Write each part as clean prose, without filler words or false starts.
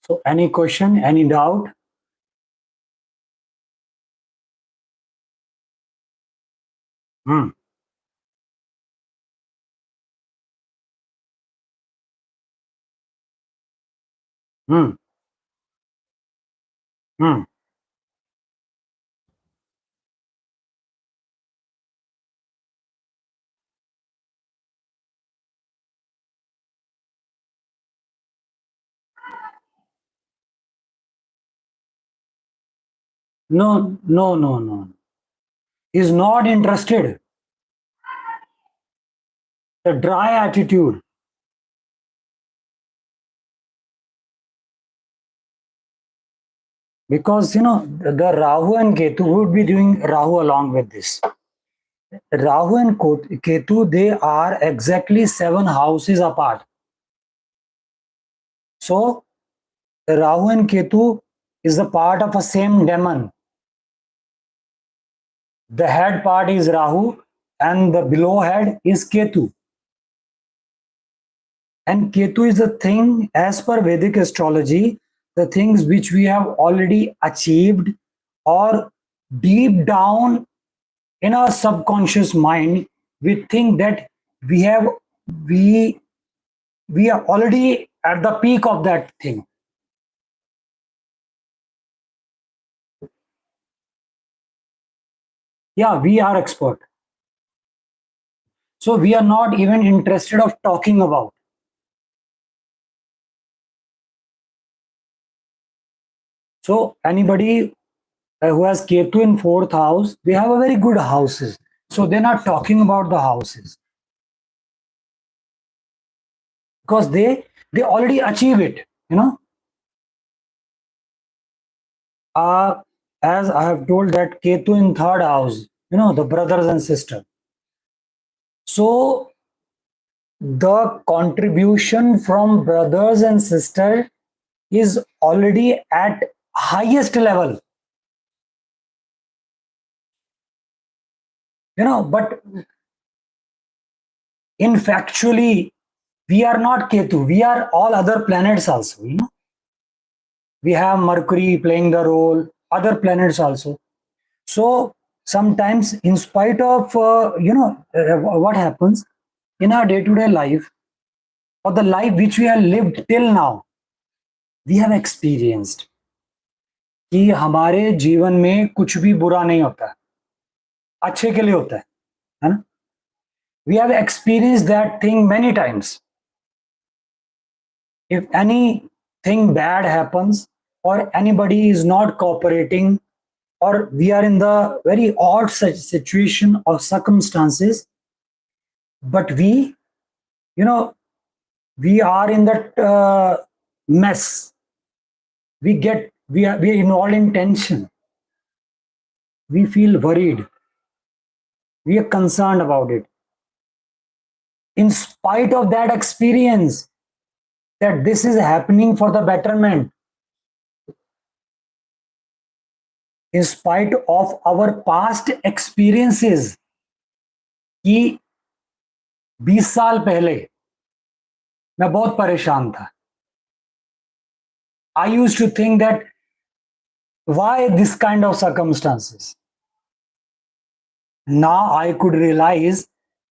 So any question, any doubt? Hmm. Hmm. Hmm. No, no, no, no. He's not interested. The dry attitude. Because the Rahu and Ketu would be doing Rahu along with this. Rahu and Ketu, they are exactly 7 houses apart. So Rahu and Ketu is a part of a same demon. The head part is Rahu and the below head is Ketu. And Ketu is the thing, as per Vedic astrology, the things which we have already achieved or deep down in our subconscious mind, we think that we have we we are already at the peak of that thing. Yeah, we are expert. So we are not even interested of talking about. So anybody who has Ketu in fourth house, they have a very good houses. So they're not talking about the houses because they already achieve it. Uh, as I have told that Ketu in third house, the brothers and sisters. So the contribution from brothers and sisters is already at highest level. But in factually, we are not Ketu. We are all other planets also. We have Mercury playing the role, other planets also. So sometimes, in spite of what happens in our day-to-day life or the life which we have lived till now, we have experienced कि हमारे जीवन में कुछ भी बुरा नहीं होता है, अच्छे के लिए होता है ना? We have experienced that thing many times. If anything bad happens or anybody is not cooperating or we are in the very odd situation or circumstances, but you know we are in that mess. We are involved in tension. We feel worried. We are concerned about it. In spite of that experience, that this is happening for the betterment, in spite of our past experiences, कि 20 साल पहले मैं बहुत परेशान था. I used to think that why this kind of circumstances? Now I could realize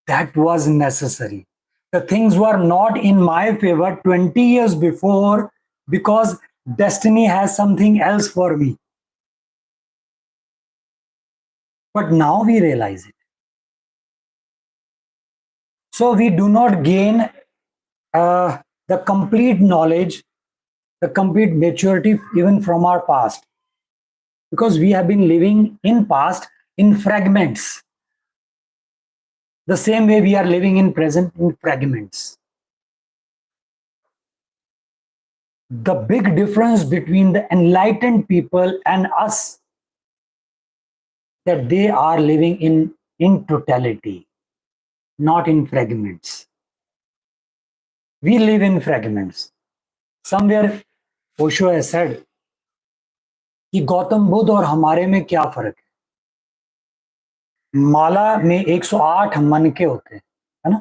that was necessary. The things were not in my favor 20 years before because destiny has something else for me. But now we realize it. So we do not gain the complete knowledge, the complete maturity even from our past, because we have been living in past in fragments. The same way we are living in present in fragments. The big difference between the enlightened people and us, that they are living in totality, not in fragments. We live in fragments. Somewhere Osho has said कि गौतम बुद्ध और हमारे में क्या फर्क है? माला में 108 मन के होते हैं, है ना?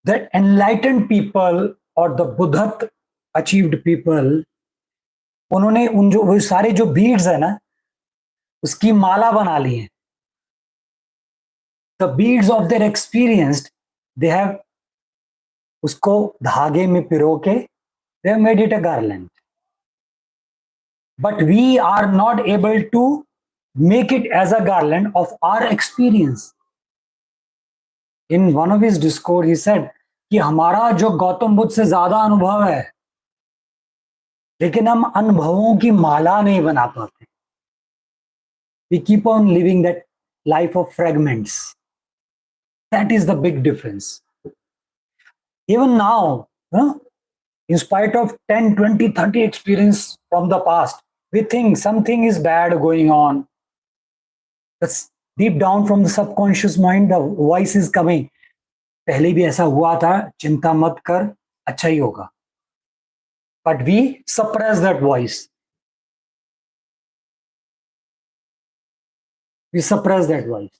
The enlightened people और द बुद्धत अचीव्ड पीपल, उन्होंने वो सारे जो बीड्स है ना, उसकी माला बना ली है. The beads of their experienced, they have उसको धागे में पिरो के they have made it a garland. But we are not able to make it as a garland of our experience. In one of his discourse, he said कि हमारा जो गौतम बुद्ध से ज्यादा अनुभव है, लेकिन हम अनुभवों की माला नहीं बना पाते. We keep on living that life of fragments. That is the big difference. Even now, in spite of 10, 20, 30 experience from the past, we think something is bad going on. That's deep down from the subconscious mind, the voice is coming. पहले भी ऐसा हुआ था, चिंता मत कर, अच्छा ही होगा. But we suppress that voice. We suppress that voice.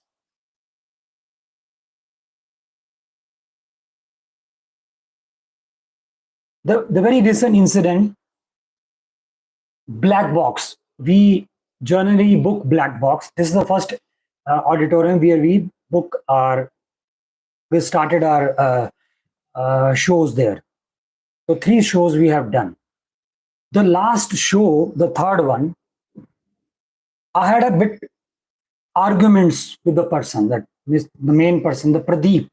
The very recent incident, black box. We generally book black box. This is the first auditorium where we started our shows there. So 3 shows we have done. The last show, the third one, I had a bit arguments with the person, that is the main person, the Pradeep,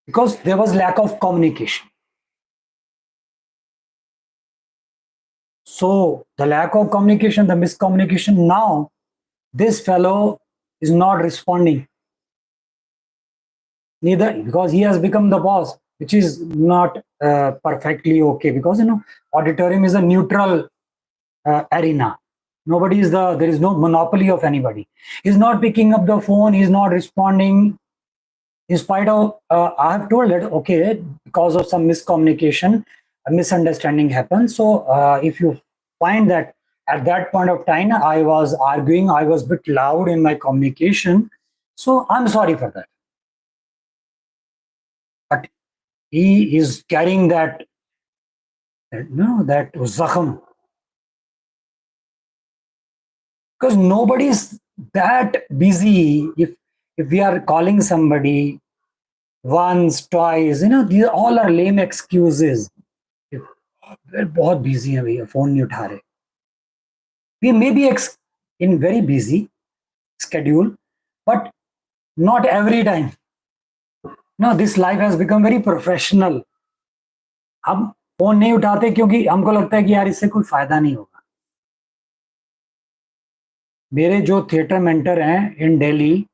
because there was lack of communication. So the lack of communication, the miscommunication, now this fellow is not responding. Neither, because he has become the boss, which is not perfectly okay, because auditorium is a neutral arena. Nobody is there is no monopoly of anybody. He's not picking up the phone, he's not responding. In spite of, I have told that, okay, because of some miscommunication, a misunderstanding happened. So if you find that at that point of time, I was arguing, I was a bit loud in my communication. So I'm sorry for that. But he is carrying that zakham. Because nobody is that busy. If we are calling somebody once, twice, these all are lame excuses. We're बहुत busy हैं भैया, phone नहीं उठा रहे. We may be in very busy schedule, but not every time. No, this life has become very professional. हम phone नहीं उठाते क्योंकि हमको लगता है कि यार इससे कोई फायदा नहीं होगा. मेरे जो थिएटर मेंटर हैं इन दिल्ली,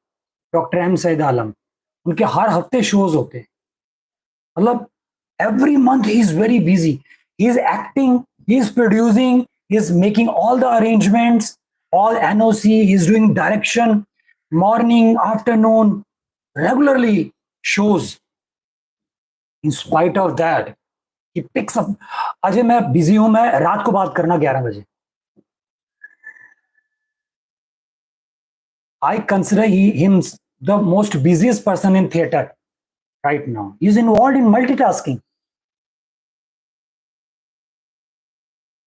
डॉक्टर एम सईद आलम, उनके हर हफ्ते शोज होते हैं. मतलब every month he is very busy. He is acting, he is producing, he is making all the arrangements, all NOC, he is doing direction, morning, afternoon, regularly shows. In spite of that, he picks up. Ajay मैं busy हूं, मैं रात को बात करना 11 बजे. I consider him the most busiest person in theater right now. He is involved in multitasking.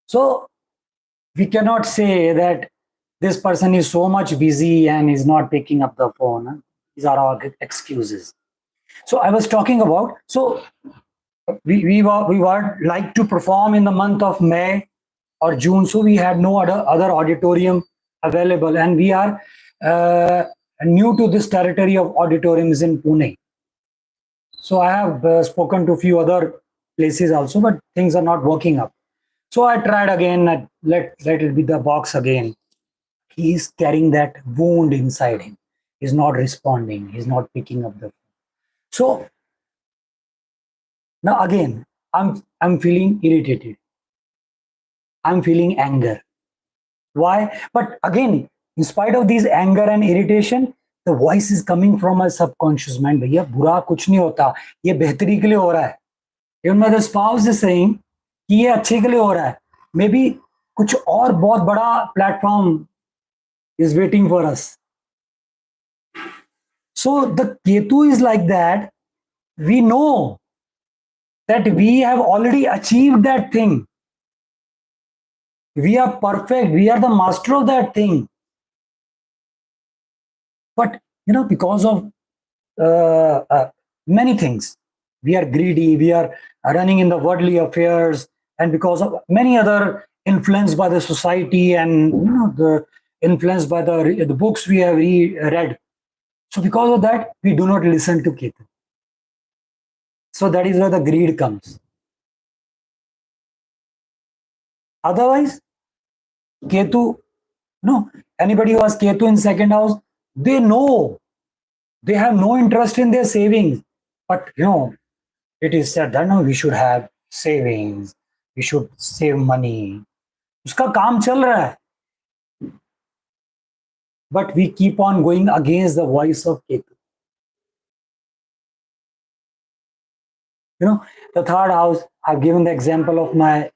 So we cannot say that this person is so much busy and is not picking up the phone. These are all excuses. So I was talking about, so we were like to perform in the month of May or June. So we had no other auditorium available, and we are new to this territory of auditoriums in Pune. So I have spoken to a few other places also, but things are not working up. So I tried again, let it be the box again. He is carrying that wound inside him. He's not responding. He's not picking up the phone. So now again, I'm feeling irritated. I'm feeling anger. Why? But again, in spite of these anger and irritation, the voice is coming from my subconscious mind. भैया बुरा कुछ नहीं होता, ये बेहतरी के लिए हो रहा है. Even my spouse is saying कि ये अच्छे के लिए हो रहा है. Maybe कुछ और बहुत बड़ा platform is waiting for us. So the Ketu is like that. We know that we have already achieved that thing. We are perfect. We are the master of that thing. But because of many things, we are greedy. We are running in the worldly affairs, and because of many other influenced by the society and the influenced by the books we have read. So because of that, we do not listen to Ketu. So that is where the greed comes. Otherwise, Ketu, anybody who has Ketu in second house, they know they have no interest in their savings. But it is said that no, we should have savings, we should save money. Uska kaam chal raha hai. But we keep on going against the voice of Ketu. The third house, I've given the example of my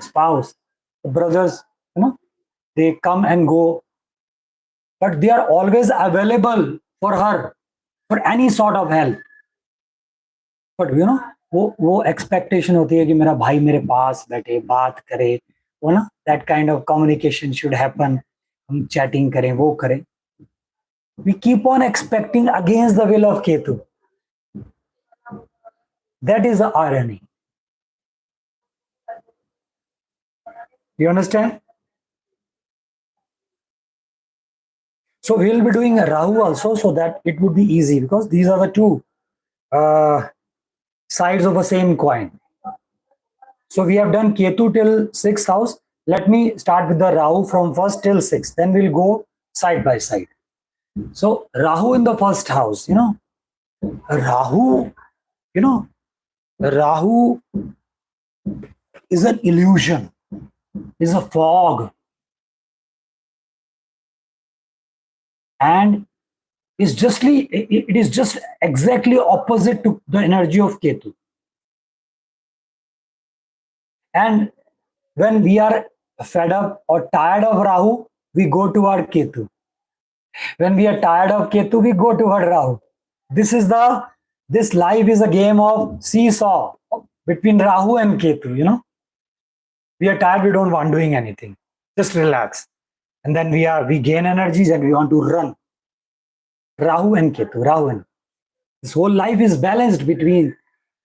spouse. The brothers, they come and go, but they are always available for her for any sort of help. But वो expectation होती है कि मेरा भाई मेरे पास बैठे बात करे, वो ना that kind of communication should happen. हम chatting करें, वो करें. We keep on expecting against the will of Ketu. That is the irony. You understand? So we will be doing a Rahu also, so that it would be easy, because these are the two sides of the same coin. So we have done Ketu till 6th house. Let me start with the Rahu from 1st till 6th. Then we'll go side by side. So Rahu in the 1st house, Rahu, Rahu is an illusion, is a fog, and it is just exactly opposite to the energy of Ketu. And when we are fed up or tired of Rahu, we go toward Ketu. When we are tired of Ketu, we go toward Rahu. This life is a game of seesaw between Rahu and Ketu. We are tired, we don't want doing anything. Just relax. And then we gain energies and we want to run. Rahu and Ketu, Rahu and this whole life is balanced between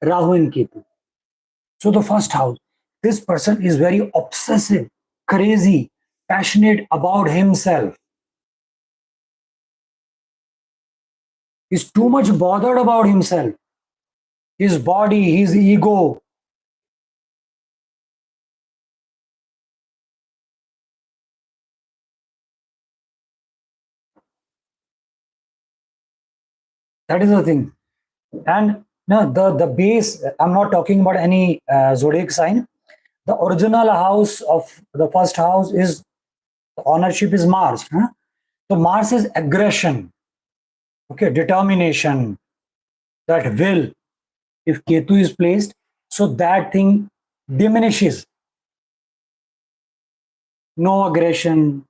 Rahu and Ketu. So the 1st house, this person is very obsessive, crazy, passionate about himself. He's too much bothered about himself, his body, his ego. That is the thing. And no, the base, I'm not talking about any zodiac sign. The original house of the 1st house is, the ownership is Mars. So Mars is aggression, okay, determination, that will. If Ketu is placed, so that thing diminishes. No aggression,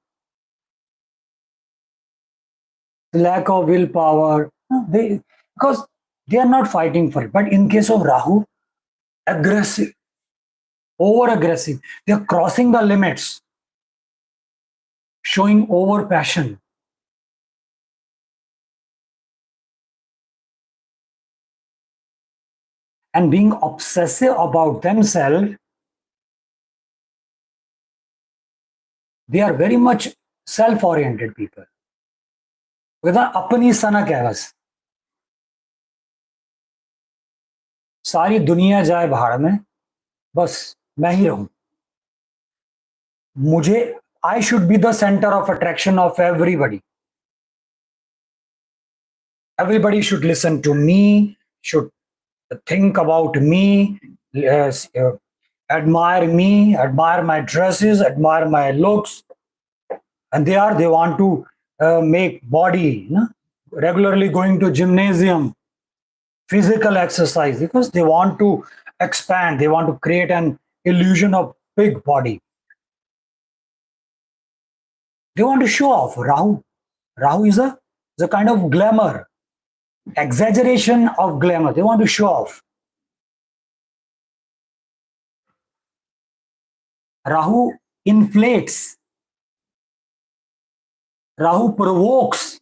lack of willpower. Because they are not fighting for it. But in case of Rahu, aggressive, over aggressive. They are crossing the limits, showing over passion. And being obsessive about themselves. They are very much self-oriented people. अपनी सनक है बस, सारी दुनिया जाए भाड़ में, बस मैं ही रहूं. मुझे, I should be the center of attraction of everybody. Everybody should listen to me, should think about me, admire me, admire my dresses, admire my looks. And they want to make body, regularly going to gymnasium, physical exercise, because they want to expand, they want to create an illusion of big body. They want to show off. Rahu is a kind of glamour, exaggeration of glamour. They want to show off. Rahu inflates. Rahu provokes.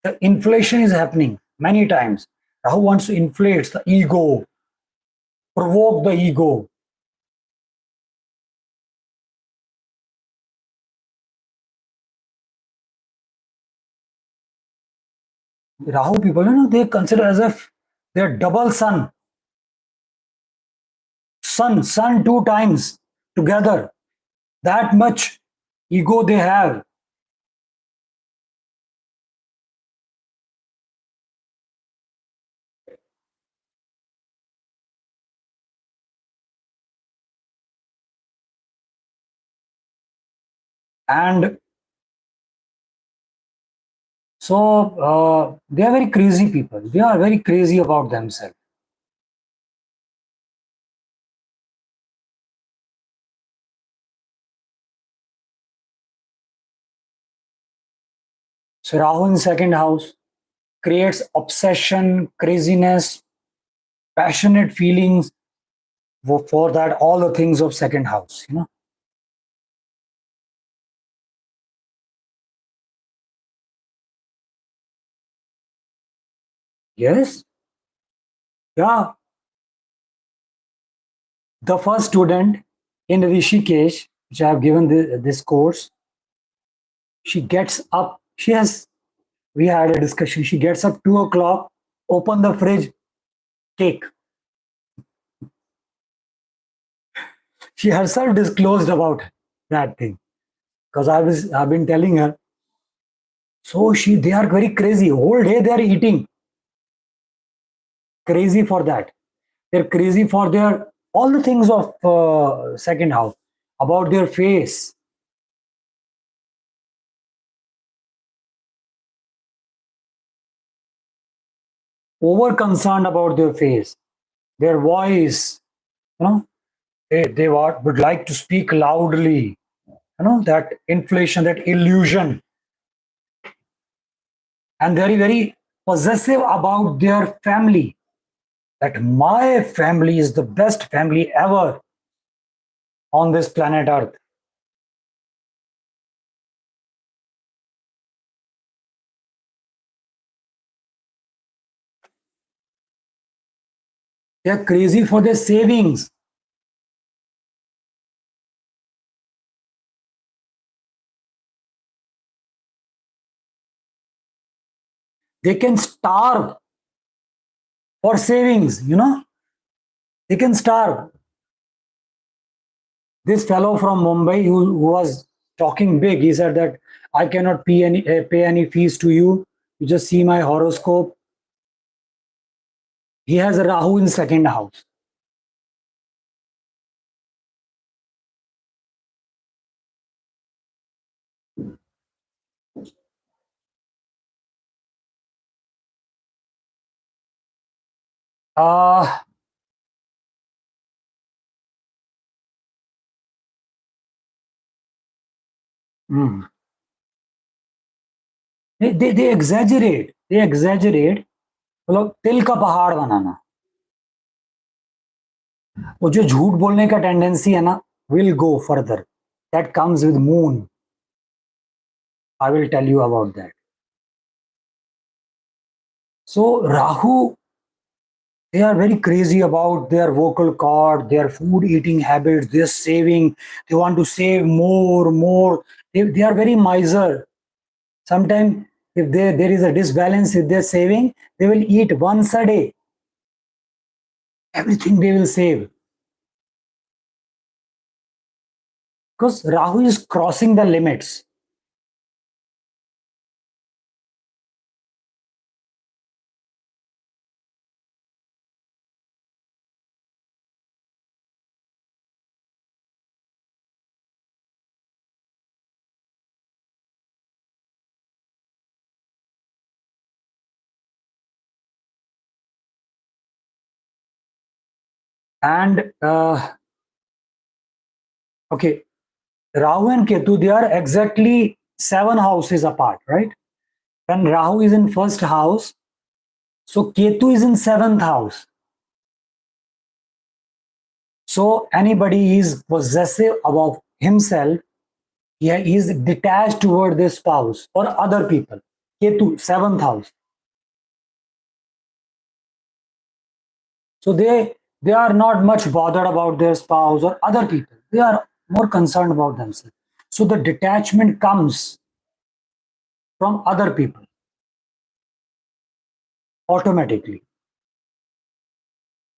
The inflation is happening many times. Rahu wants to inflate the ego, provoke the ego. Rahu people, they consider as if they're double sun. Sun two times together. That much ego they have. And so they are very crazy people. They are very crazy about themselves. So Rahu in second house creates obsession, craziness, passionate feelings for that, all the things of second house. Yes. Yeah. The first student in Rishikesh, which I have given this course, she gets up. We had a discussion. She gets up 2 o'clock, open the fridge, cake. She herself disclosed about that thing because I've been telling her. So they are very crazy. Whole day they are eating. Crazy for that. They're crazy for their all the things of second house, about their face. Over concerned about their face, their voice. They would like to speak loudly. That inflation, that illusion, and very very possessive about their family. That my family is the best family ever on this planet Earth. They're crazy for their savings. They can starve for savings. They can starve. This fellow from Mumbai who was talking big, he said that I cannot pay any fees to you. You just see my horoscope. He has a Rahu in second house. Uh, hmm. They exaggerate. They exaggerate. मतलब तिल का पहाड़ बनाना. वो जो झूठ बोलने का tendency है ना, will go further. That comes with moon. I will tell you about that. So Rahu, they are very crazy about their vocal cord, their food eating habits, their saving. They want to save more. They are very miser. Sometimes if there is a disbalance with their saving, they will eat once a day. Everything they will save. Because Rahu is crossing the limits. And okay, Rahu and Ketu, they are exactly 7 houses apart, right? When Rahu is in first house, so Ketu is in seventh house. So anybody is possessive about himself, he is detached toward their spouse or other people. Ketu, seventh house. So they are not much bothered about their spouse or other people. They are more concerned about themselves. So the detachment comes from other people automatically.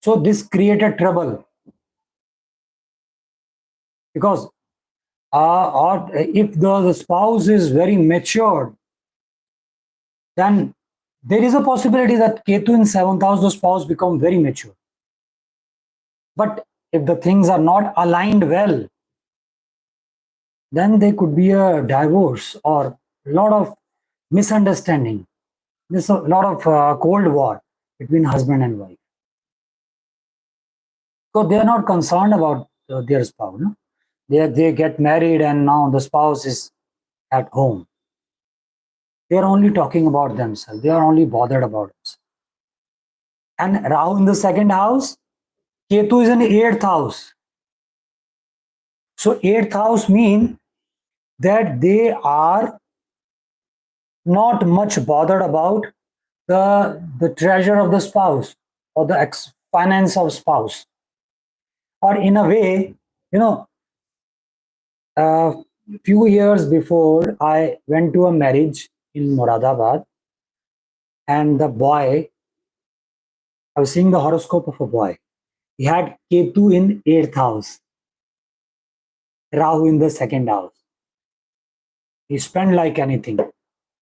So this created trouble because or if the spouse is very mature, then there is a possibility that Ketu in seventh house, the spouse become very mature. But if the things are not aligned well, then there could be a divorce or a lot of misunderstanding. There's a lot of cold war between husband and wife. So they are not concerned about their spouse. No? They get married and now the spouse is at home. They are only talking about themselves. They are only bothered about it. And Rahu in the second house, Ketu is in eighth house. So eighth house means that they are not much bothered about the treasure of the spouse or the finance of spouse. Or in a way, you know, a few years before I went to a marriage in Moradabad, and the boy, I was seeing the horoscope of a boy. He had Ketu in eighth house, Rahu in the second house. He spent like anything.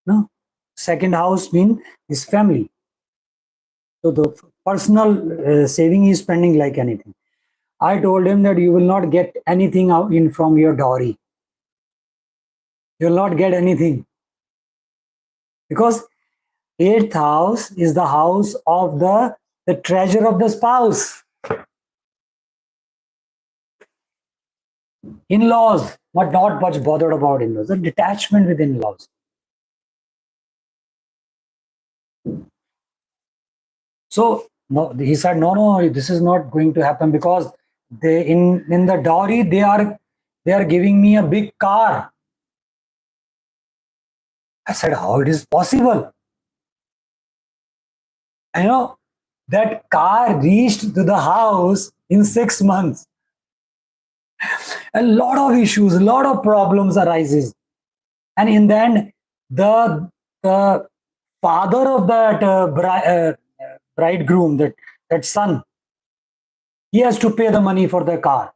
No, second house means his family. So the personal saving is spending like anything. I told him that you will not get anything out in from your dowry. You will not get anything because eighth house is the house of the treasure of the spouse. In-laws, but not much bothered about in-laws. The detachment with in-laws. So no, he said, no, this is not going to happen because they in the dowry they are giving me a big car. I said, how it is possible? And that car reached to the house in 6 months. A lot of issues, a lot of problems arises, and in the end, the father of that bridegroom, that son, he has to pay the money for the car.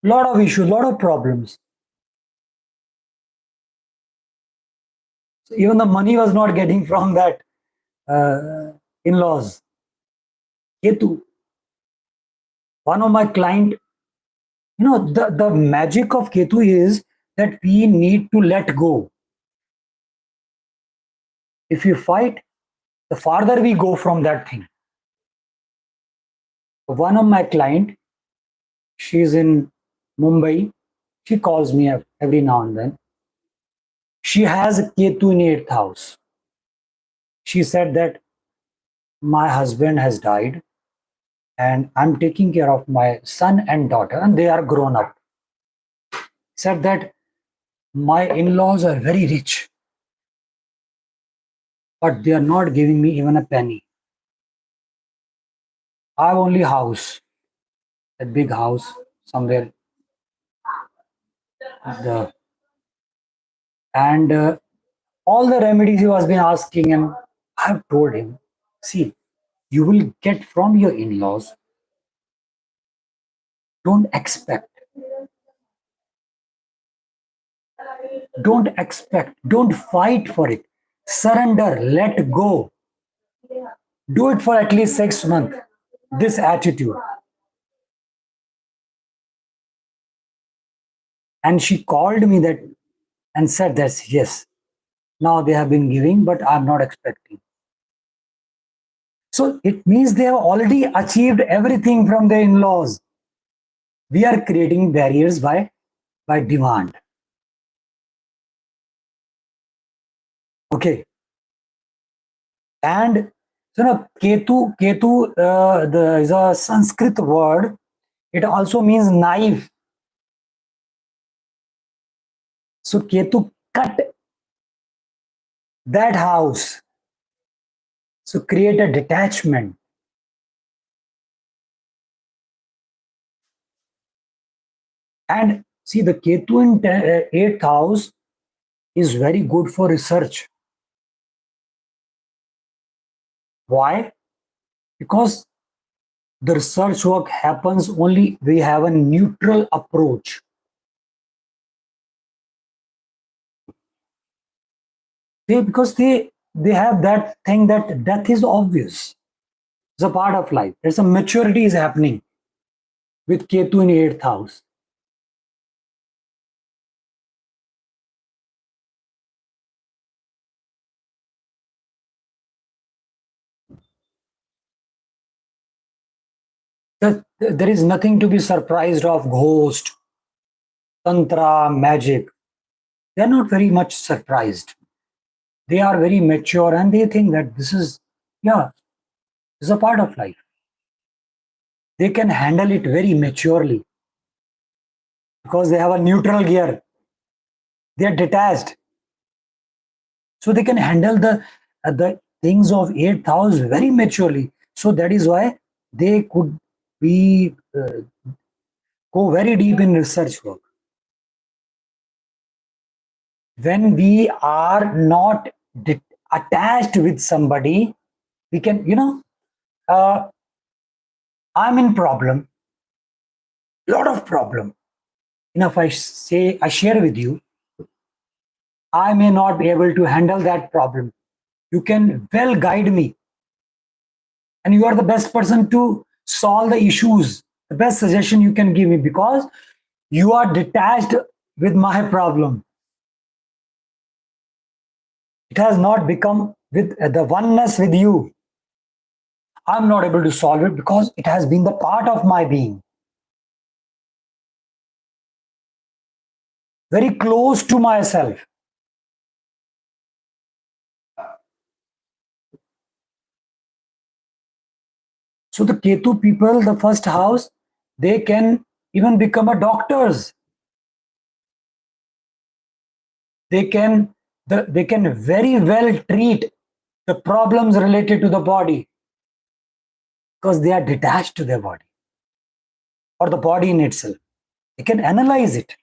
Lot of issues, lot of problems. So even the money was not getting from that in-laws. Ketu, one of my client, the magic of Ketu is that we need to let go. If you fight, the farther we go from that thing. One of my client, she's in Mumbai. She calls me every now and then. She has a Ketu in eighth house. She said that my husband has died and I'm taking care of my son and daughter, and they are grown up. Said that my in-laws are very rich, but they are not giving me even a penny. I have only house, a big house somewhere. And all the remedies he was been asking, and I have told him, see, you will get from your in-laws. Don't expect. Don't expect. Don't fight for it. Surrender. Let go. Do it for at least 6 months. This attitude. And she called me that and said that yes, now they have been giving, but I'm not expecting. So it means they have already achieved everything from their in-laws. We are creating barriers by demand. Okay. And Ketu is a Sanskrit word. It also means knife. So Ketu cut that house. So create a detachment. And see, the Ketu in 8th house is very good for research. Why? Because the research work happens only we have a neutral approach. Because they have that thing that death is obvious. It's a part of life. There's a maturity is happening with Ketu in 8th house. There is nothing to be surprised of ghost, tantra, magic. They're not very much surprised. They are very mature and they think that this is, yeah, this is a part of life. They can handle it very maturely because they have a neutral gear. They are detached. So they can handle the things of 8th house very maturely. So that is why they could be go very deep in research work. When we are not attached with somebody, we can, I'm in problem, lot of problem. If I say, I share with you, I may not be able to handle that problem. You can well guide me, and you are the best person to solve the issues. The best suggestion you can give me because you are detached with my problem. It has not become with the oneness with you. I'm not able to solve it because it has been the part of my being. Very close to myself. So the Ketu people, the first house, they can even become a doctors. They can very well treat the problems related to the body because they are detached to their body or the body in itself. They can analyze it.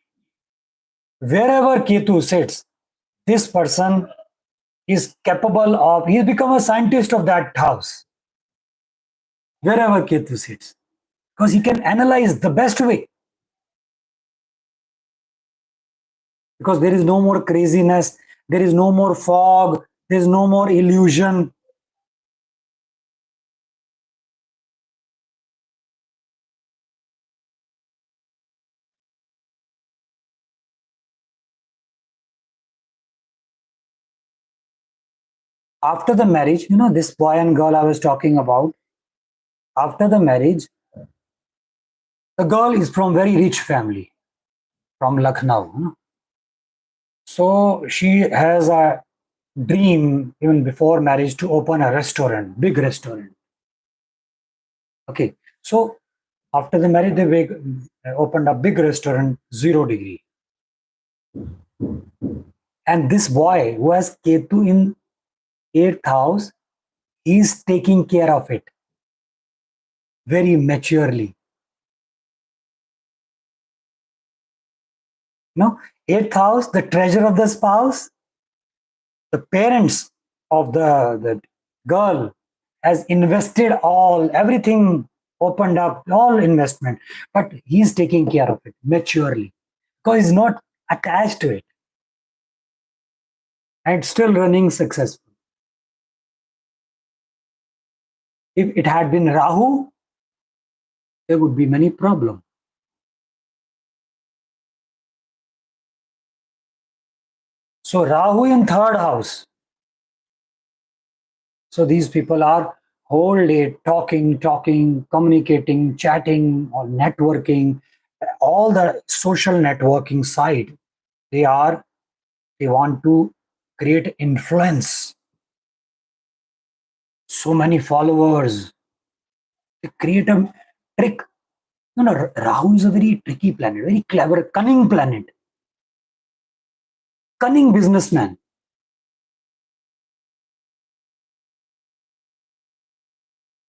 Wherever Ketu sits, this person is capable of, he's become a scientist of that house. Wherever Ketu sits, because he can analyze the best way. Because there is no more craziness, there is no more fog, there is no more illusion. After the marriage, this boy and girl I was talking about, after the marriage, the girl is from very rich family, from Lucknow. So she has a dream even before marriage to open a restaurant, big restaurant. Okay, so after the marriage, they opened a big restaurant, 0 degree. And this boy who has Ketu in 8th house, he's taking care of it very maturely. 8th house, the treasure of the spouse, the parents of the girl has invested everything opened up, all investment, but he's taking care of it maturely because he's not attached to it and it's still running successful. If it had been Rahu, there would be many problems. So Rahu in 3rd house. So these people are whole day talking, communicating, chatting, or networking, all the social networking side. They want to create influence. So many followers. They create a trick No, no, Rahu is a very tricky planet, very clever, cunning planet, cunning businessman.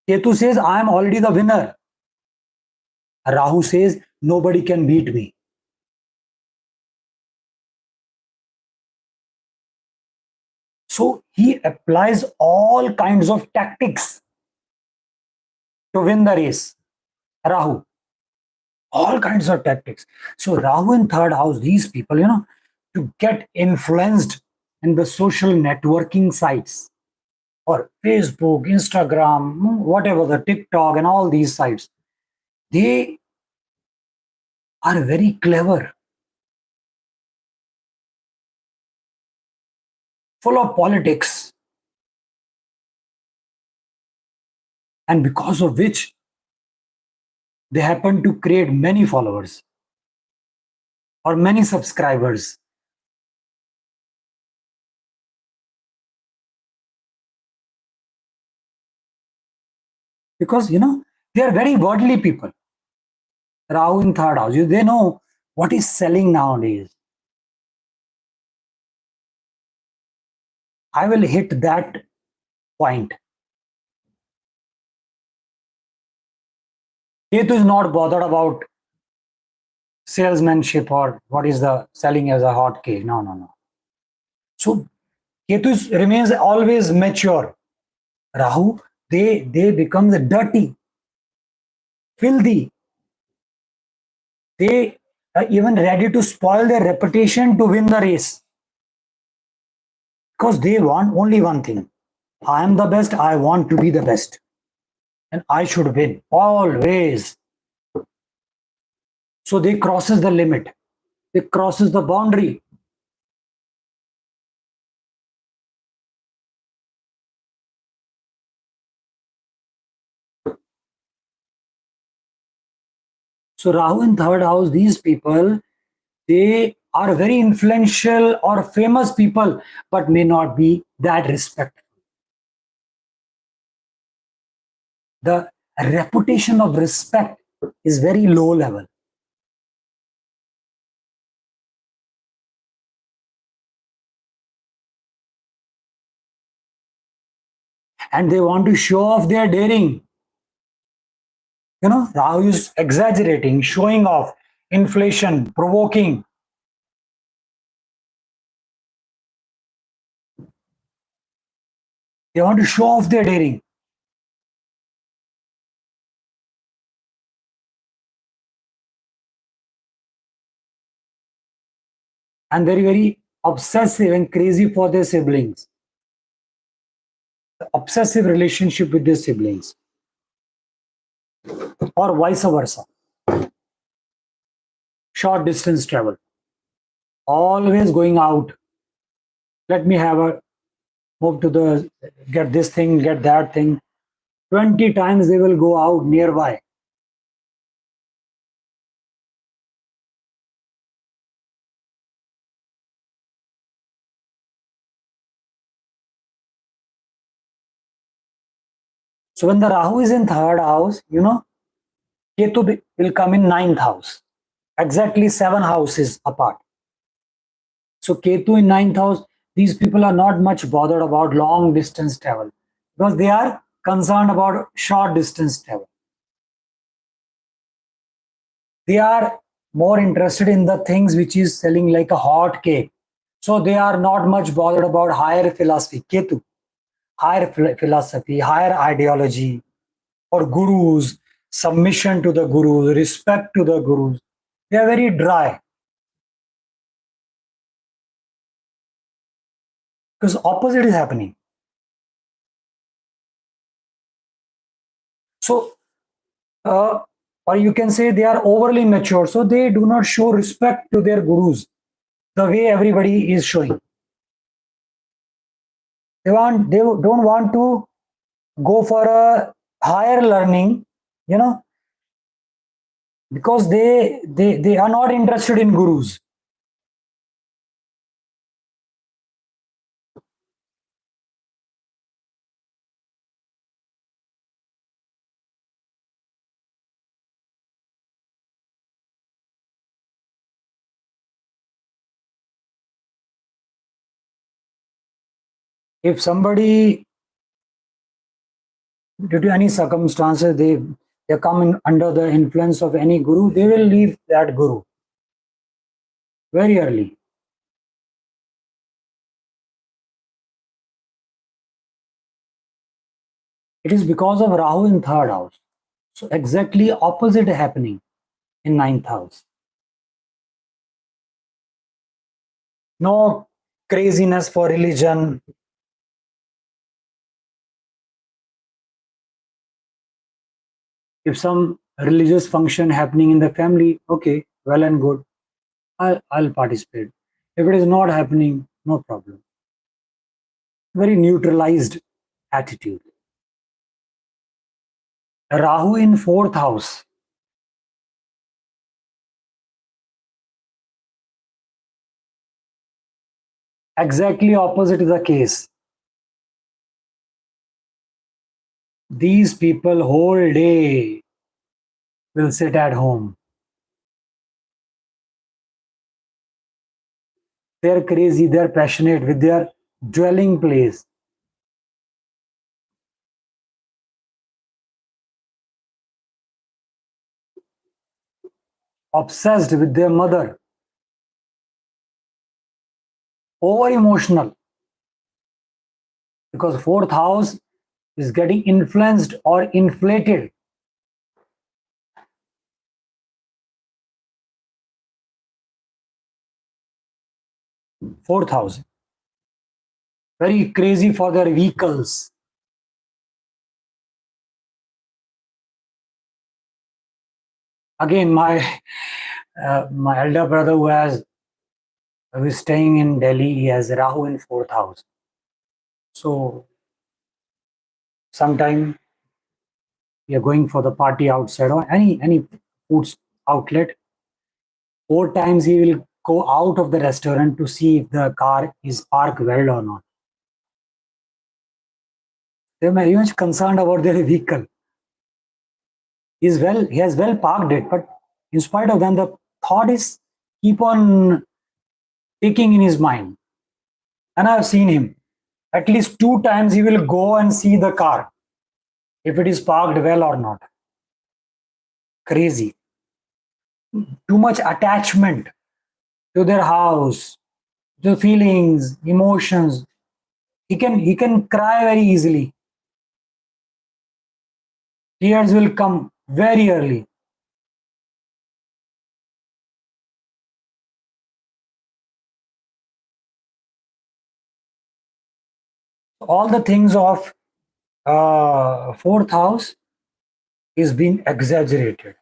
Ketu says, I am already the winner. Rahu says, nobody can beat me. So he applies all kinds of tactics to win the race. Rahu, all kinds of tactics. So Rahu in third house, these people, to get influenced in the social networking sites or Facebook, Instagram, whatever, the TikTok and all these sites, they are very clever, full of politics, and because of which they happen to create many followers or many subscribers. Because they are very worldly people. Rahu in third house, they know what is selling nowadays. I will hit that point. Ketu is not bothered about salesmanship or what is the selling as a hot cake. No, no, no. So Ketu remains always mature. Rahu, they become the dirty, filthy. They are even ready to spoil their reputation to win the race because they want only one thing. I am the best. I want to be the best, and I should win always. So they crosses the limit. They crosses the boundary. So Rahu in third house, these people, they are very influential or famous people, but may not be that respected. The reputation of respect is very low level. And they want to show off their daring. Rahu is exaggerating, showing off, inflation, provoking. They want to show off their daring. And very, very obsessive and crazy for their siblings. The obsessive relationship with their siblings, or vice versa. Short distance travel, always going out. Let me have a move to the get this thing, get that thing. 20 times they will go out nearby. So when the Rahu is in third house, Ketu will come in ninth house, exactly 7 houses apart. So Ketu in ninth house, these people are not much bothered about long distance travel because they are concerned about short distance travel. They are more interested in the things which is selling like a hot cake. So they are not much bothered about higher philosophy, Ketu, higher philosophy, higher ideology, or gurus, submission to the gurus, respect to the gurus. They are very dry because opposite is happening. So, or you can say they are overly mature. So they do not show respect to their gurus the way everybody is showing. They don't want to go for a higher learning, you know, because they are not interested in gurus. If somebody, due to any circumstances, they come in under the influence of any guru, they will leave that guru very early. It is because of Rahu in third house. So exactly opposite happening in ninth house. No craziness for religion. If some religious function happening in the family, okay, well and good. I'll participate. If it is not happening, no problem. Very neutralized attitude. Rahu in fourth house. Exactly opposite is the case. These people whole day will sit at home. They're crazy, they're passionate with their dwelling place. Obsessed with their mother. Over emotional. Because fourth house is getting influenced or inflated. Fourth house. Very crazy for their vehicles. Again, my elder brother who is staying in Delhi, he has Rahu in fourth house. So sometime we are going for the party outside or any food outlet. 4 times he will go out of the restaurant to see if the car is parked well or not. They're very much concerned about their vehicle. He has well parked it, but in spite of that, the thought is keep on ticking in his mind. And I've seen him. At least 2 times he will go and see the car, if it is parked well or not. Crazy. Too much attachment to their house, the feelings, emotions. He can cry very easily. Tears will come very early. All the things of fourth house is being exaggerated.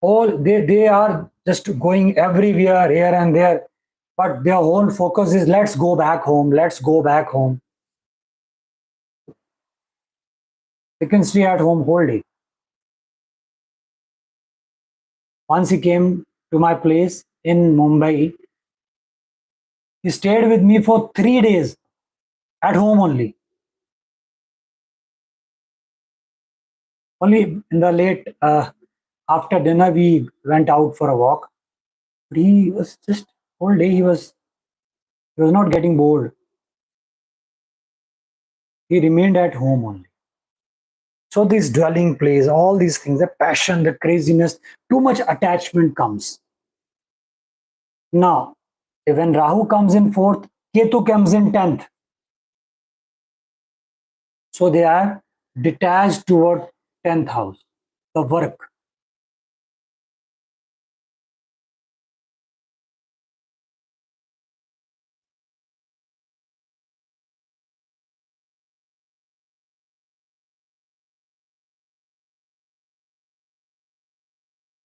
All they are just going everywhere, here and there, but their whole focus is let's go back home, let's go back home. They can stay at home whole day. Once he came to my place in Mumbai, he stayed with me for 3 days at home only. Only in the late after dinner we went out for a walk. But he was just whole day he was not getting bored. He remained at home only. So this dwelling place, all these things, the passion, the craziness, too much attachment comes. Now, when Rahu comes in fourth, Ketu comes in 10th. So they are detached toward 10th house, the work.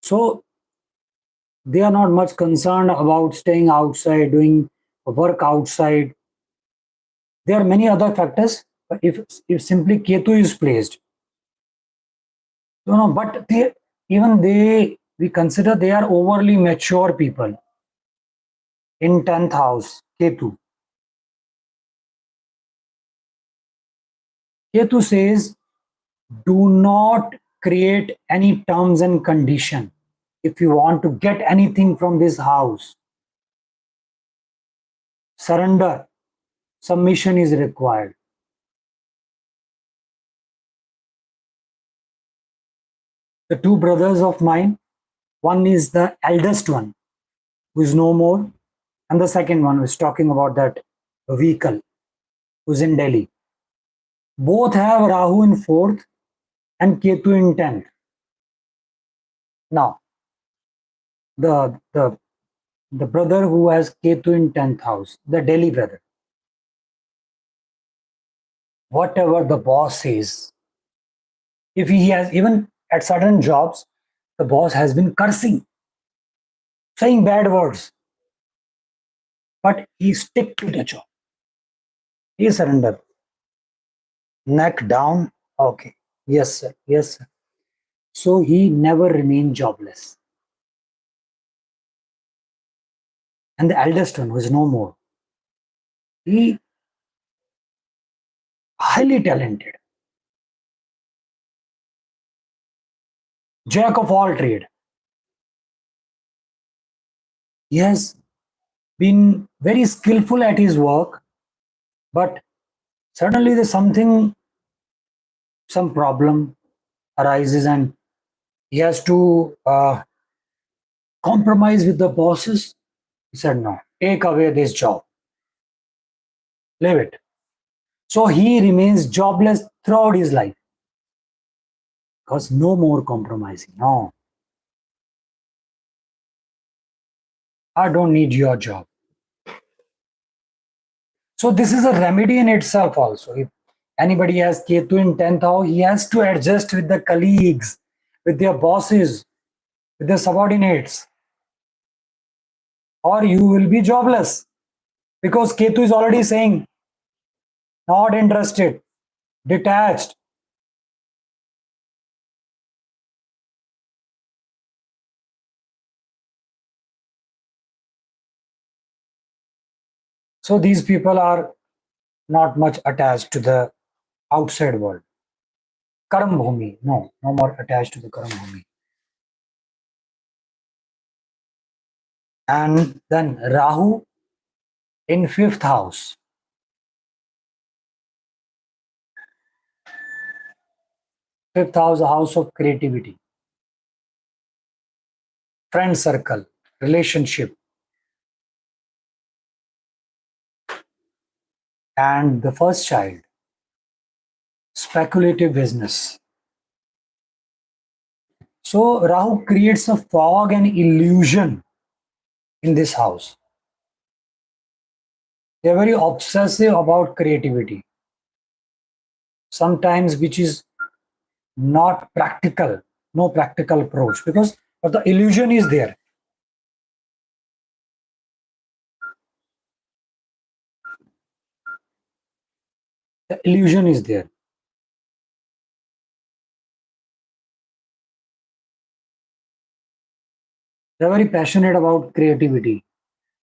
So they are not much concerned about staying outside, doing work outside. There are many other factors. But if simply Ketu is placed, but we consider they are overly mature people in 10th house, Ketu. Ketu says, do not create any terms and condition if you want to get anything from this house. surrender, submission is required. The two brothers of mine, one is the eldest one, who is no more, and the second one was talking about that vehicle, who's in Delhi. Both have Rahu in 4th and Ketu in 10th. Now, the the the brother who has Ketu in 10th house, the Delhi brother, whatever the boss says, if he has, even at certain jobs, the boss has been cursing, saying bad words, but he stick to the job. He surrender. Neck down. Okay. Yes, sir. Yes, sir. So he never remained jobless. And the eldest one, who is no more, he highly talented, jack of all trade. He has been very skillful at his work, but suddenly there's something, some problem arises, and he has to compromise with the bosses. He said, no, take away this job, leave it. So he remains jobless throughout his life because no more compromising. No, I don't need your job. So this is a remedy in itself also. If anybody has Ketu in 10th house, he has to adjust with the colleagues, with their bosses, with their subordinates, or you will be jobless. Because Ketu is already saying, not interested, detached. So these people are not much attached to the outside world. Karam Bhumi, no, no more attached to the Karam Bhumi. And then Rahu in 5th house. 5th house, a house of creativity, friend circle, relationship, and the first child, speculative business. So Rahu creates a fog and illusion in this house. They're very obsessive about creativity, sometimes which is not practical, no practical approach, because but the illusion is there. The illusion is there. They're very passionate about creativity,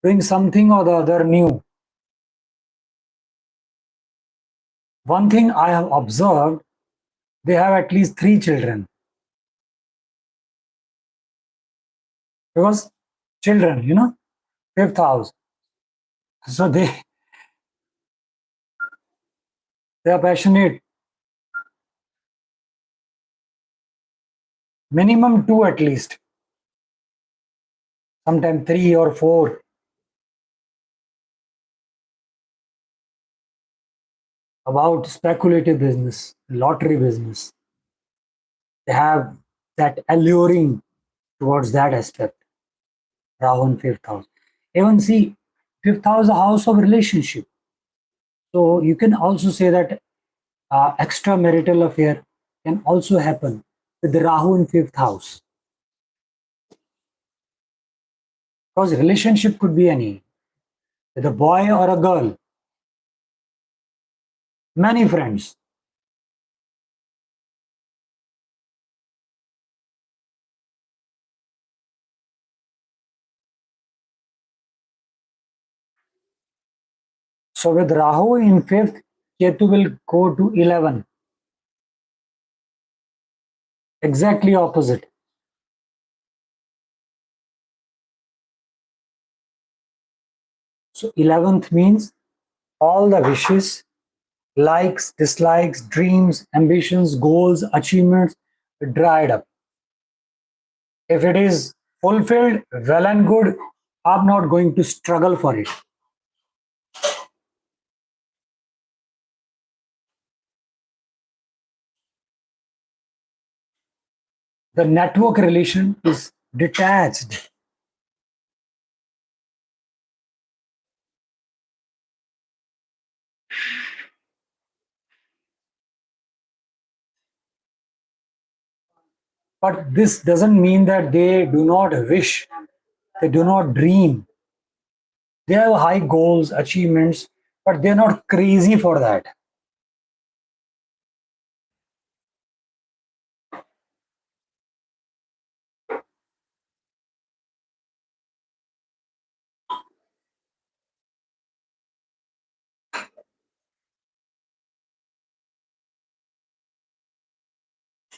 doing something or the other new. One thing I have observed, they have at least 3 children. Because children, 5th house. So they are passionate. Minimum 2 at least. Sometimes 3 or 4. About speculative business, lottery business. They have that alluring towards that aspect. Rahu in 5th house. Even see, 5th house, a house of relationship. So you can also say that extramarital affair can also happen with the Rahu in 5th house. Because relationship could be any, with a boy or a girl, many friends. So with Rahu in 5th, Ketu will go to 11. Exactly opposite. So So 11th means all the wishes, likes, dislikes, dreams, ambitions, goals, achievements dried up. If it is fulfilled, well and good, I'm not going to struggle for it. The network relation is detached. But this doesn't mean that they do not wish, they do not dream. They have high goals, achievements, but they're not crazy for that.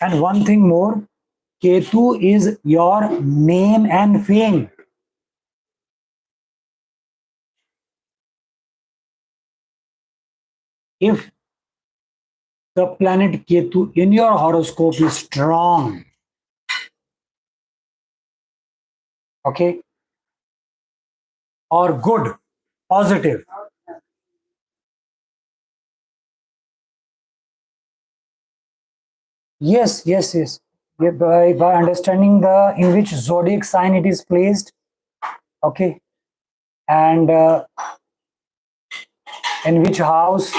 And one thing more, Ketu is your name and fame. If the planet Ketu in your horoscope is strong, okay, or good, positive, yes. Yeah, by understanding the in which zodiac sign it is placed, okay, and in which house.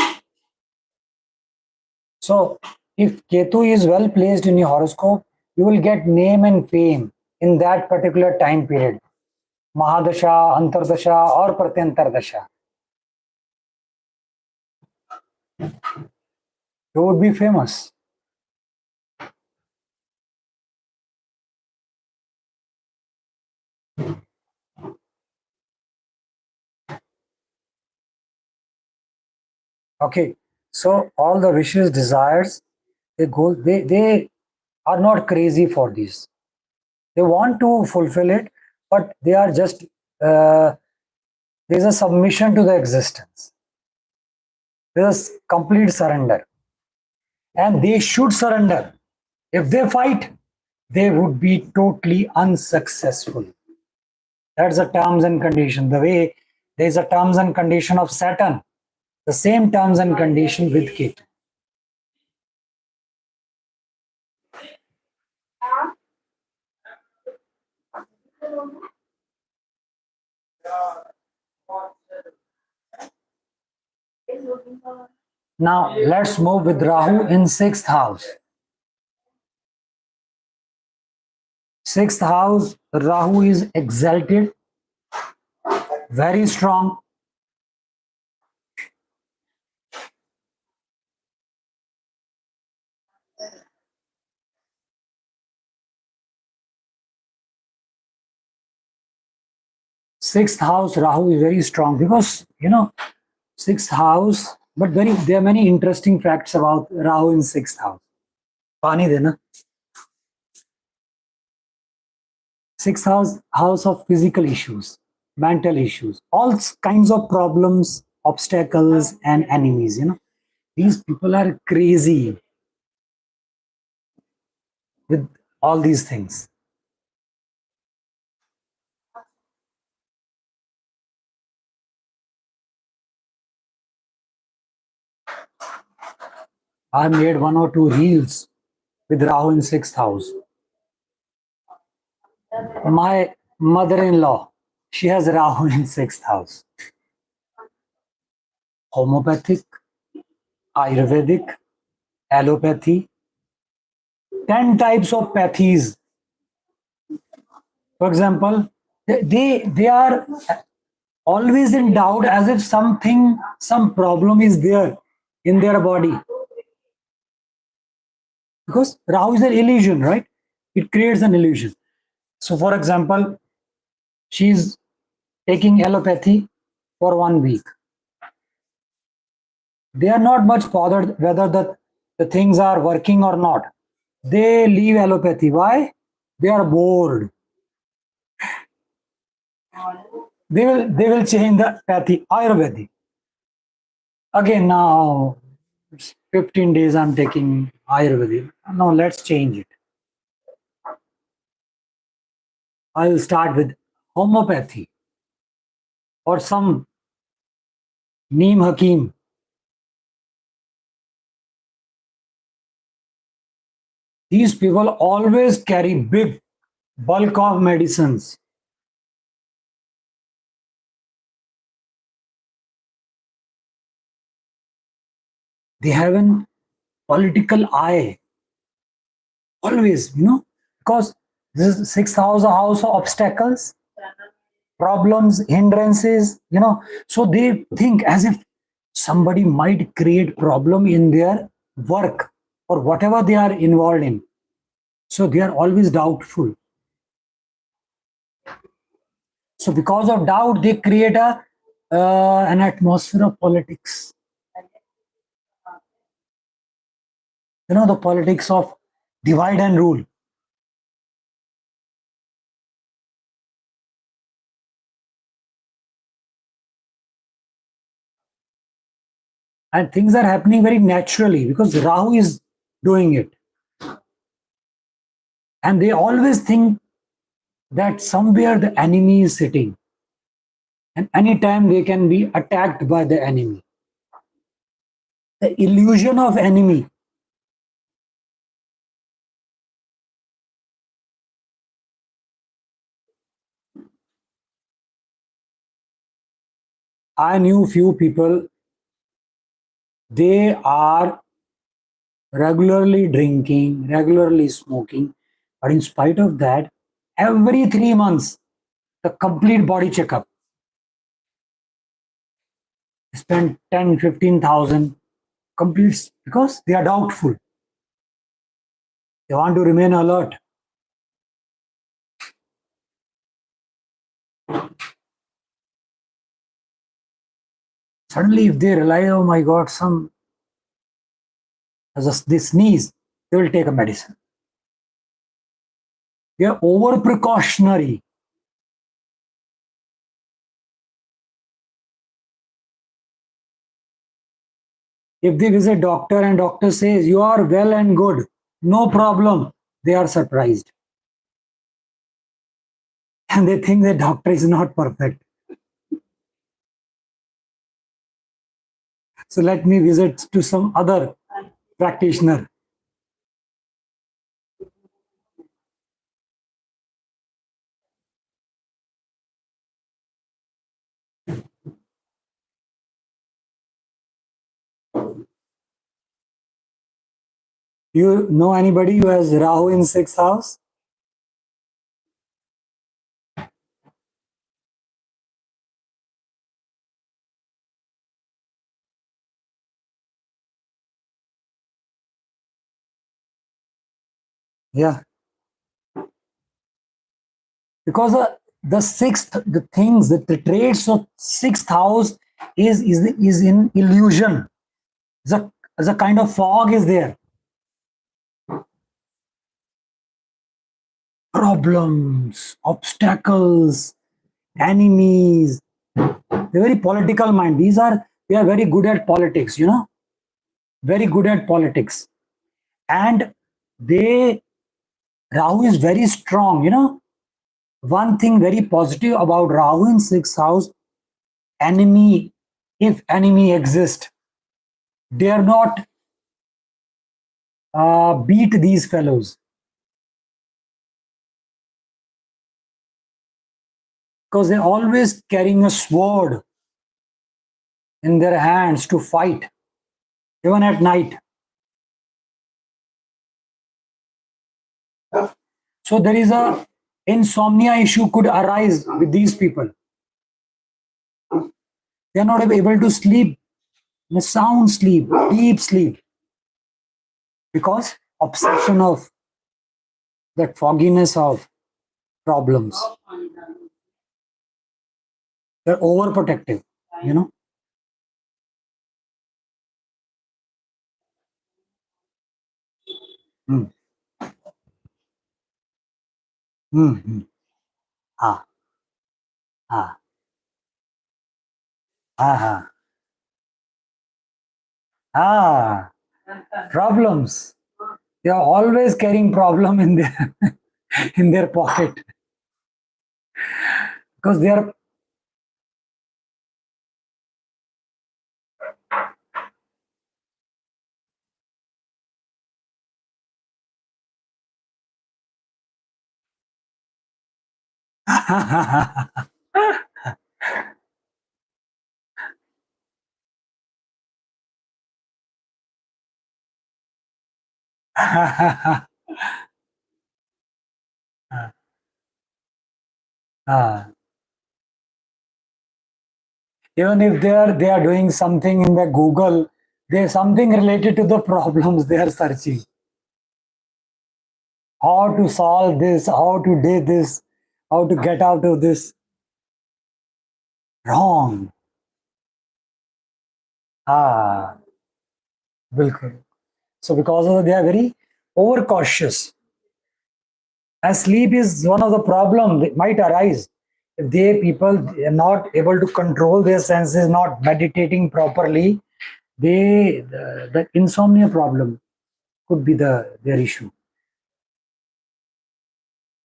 So if Ketu is well placed in your horoscope, you will get name and fame in that particular time period. Mahadasha, Antardasha, or Pratyantardasha. You would be famous. Okay. So all the wishes, desires, they are not crazy for these. They want to fulfill it, but they are just there's a submission to the existence. There's complete surrender. And they should surrender. If they fight, they would be totally unsuccessful. That's the terms and condition. The way there's a terms and condition of Saturn, the same terms and condition with Ketu. Now let's move with Rahu in sixth house. Sixth house, Rahu is exalted, very strong. Sixth house, Rahu is very strong because sixth house, but there are many interesting facts about Rahu in sixth house. Pani dena. Sixth house of physical issues, mental issues, all kinds of problems, obstacles, and enemies. These people are crazy with all these things. I made one or two reels with Rahu in sixth house. My mother-in-law, she has Rahu in sixth house. Homeopathic, Ayurvedic, allopathy, 10 types of pathies. For example, they are always in doubt as if some problem is there in their body. Because Rahu is an illusion, right? It creates an illusion. So, for example, she's taking allopathy for 1 week. They are not much bothered whether the things are working or not. They leave allopathy. Why? They are bored. They will change the pathy Ayurvedic. Again now 15 days I'm taking Ayurvedic. No, let's change it. I will start with homeopathy or some Neem Hakim. These people always carry big bulk of medicines. They have an political eye, always, because this is sixth house, a house of obstacles, problems, hindrances, so they think as if somebody might create problem in their work or whatever they are involved in. So they are always doubtful. So because of doubt, they create an atmosphere of politics. The politics of divide and rule. And things are happening very naturally because Rahu is doing it. And they always think that somewhere the enemy is sitting. And anytime they can be attacked by the enemy. The illusion of enemy. I knew few people, they are regularly drinking, regularly smoking, but in spite of that, every 3 months, the complete body checkup. Spend 10, 15,000 completes because they are doubtful. They want to remain alert. Suddenly, if they realize, oh my God, they sneeze, they will take a medicine. They are over precautionary. If they visit doctor and doctor says you are well and good, no problem, they are surprised. And they think the doctor is not perfect. So let me visit to some other practitioner. You know anybody who has Rahu in sixth house? Yeah. Because the things, the traits of sixth house is in illusion. There's a kind of fog is there. Problems, obstacles, enemies. They're very political mind. They are very good at politics, very good at politics. And they Rahu is very strong, One thing very positive about Rahu in sixth house, enemy, if enemy exists, dare not beat these fellows because they're always carrying a sword in their hands to fight, even at night. So there is a insomnia issue could arise with these people. They are not able to sleep, sound sleep, deep sleep, because obsession of that fogginess of problems. They're overprotective, you know. Mm. Mm. Ah, ah. Ah, ah, problems. They are always carrying problem in their in their pocket because they are. Ah, even if they are doing something in the Google, there's something related to the problems they are searching. How to solve this, how to do this, how to get out of this. Wrong. Ah, bilkul. So because of that, they are very overcautious. And sleep is one of the problems that might arise. If they people are not able to control their senses, not meditating properly, the insomnia problem could be their issue.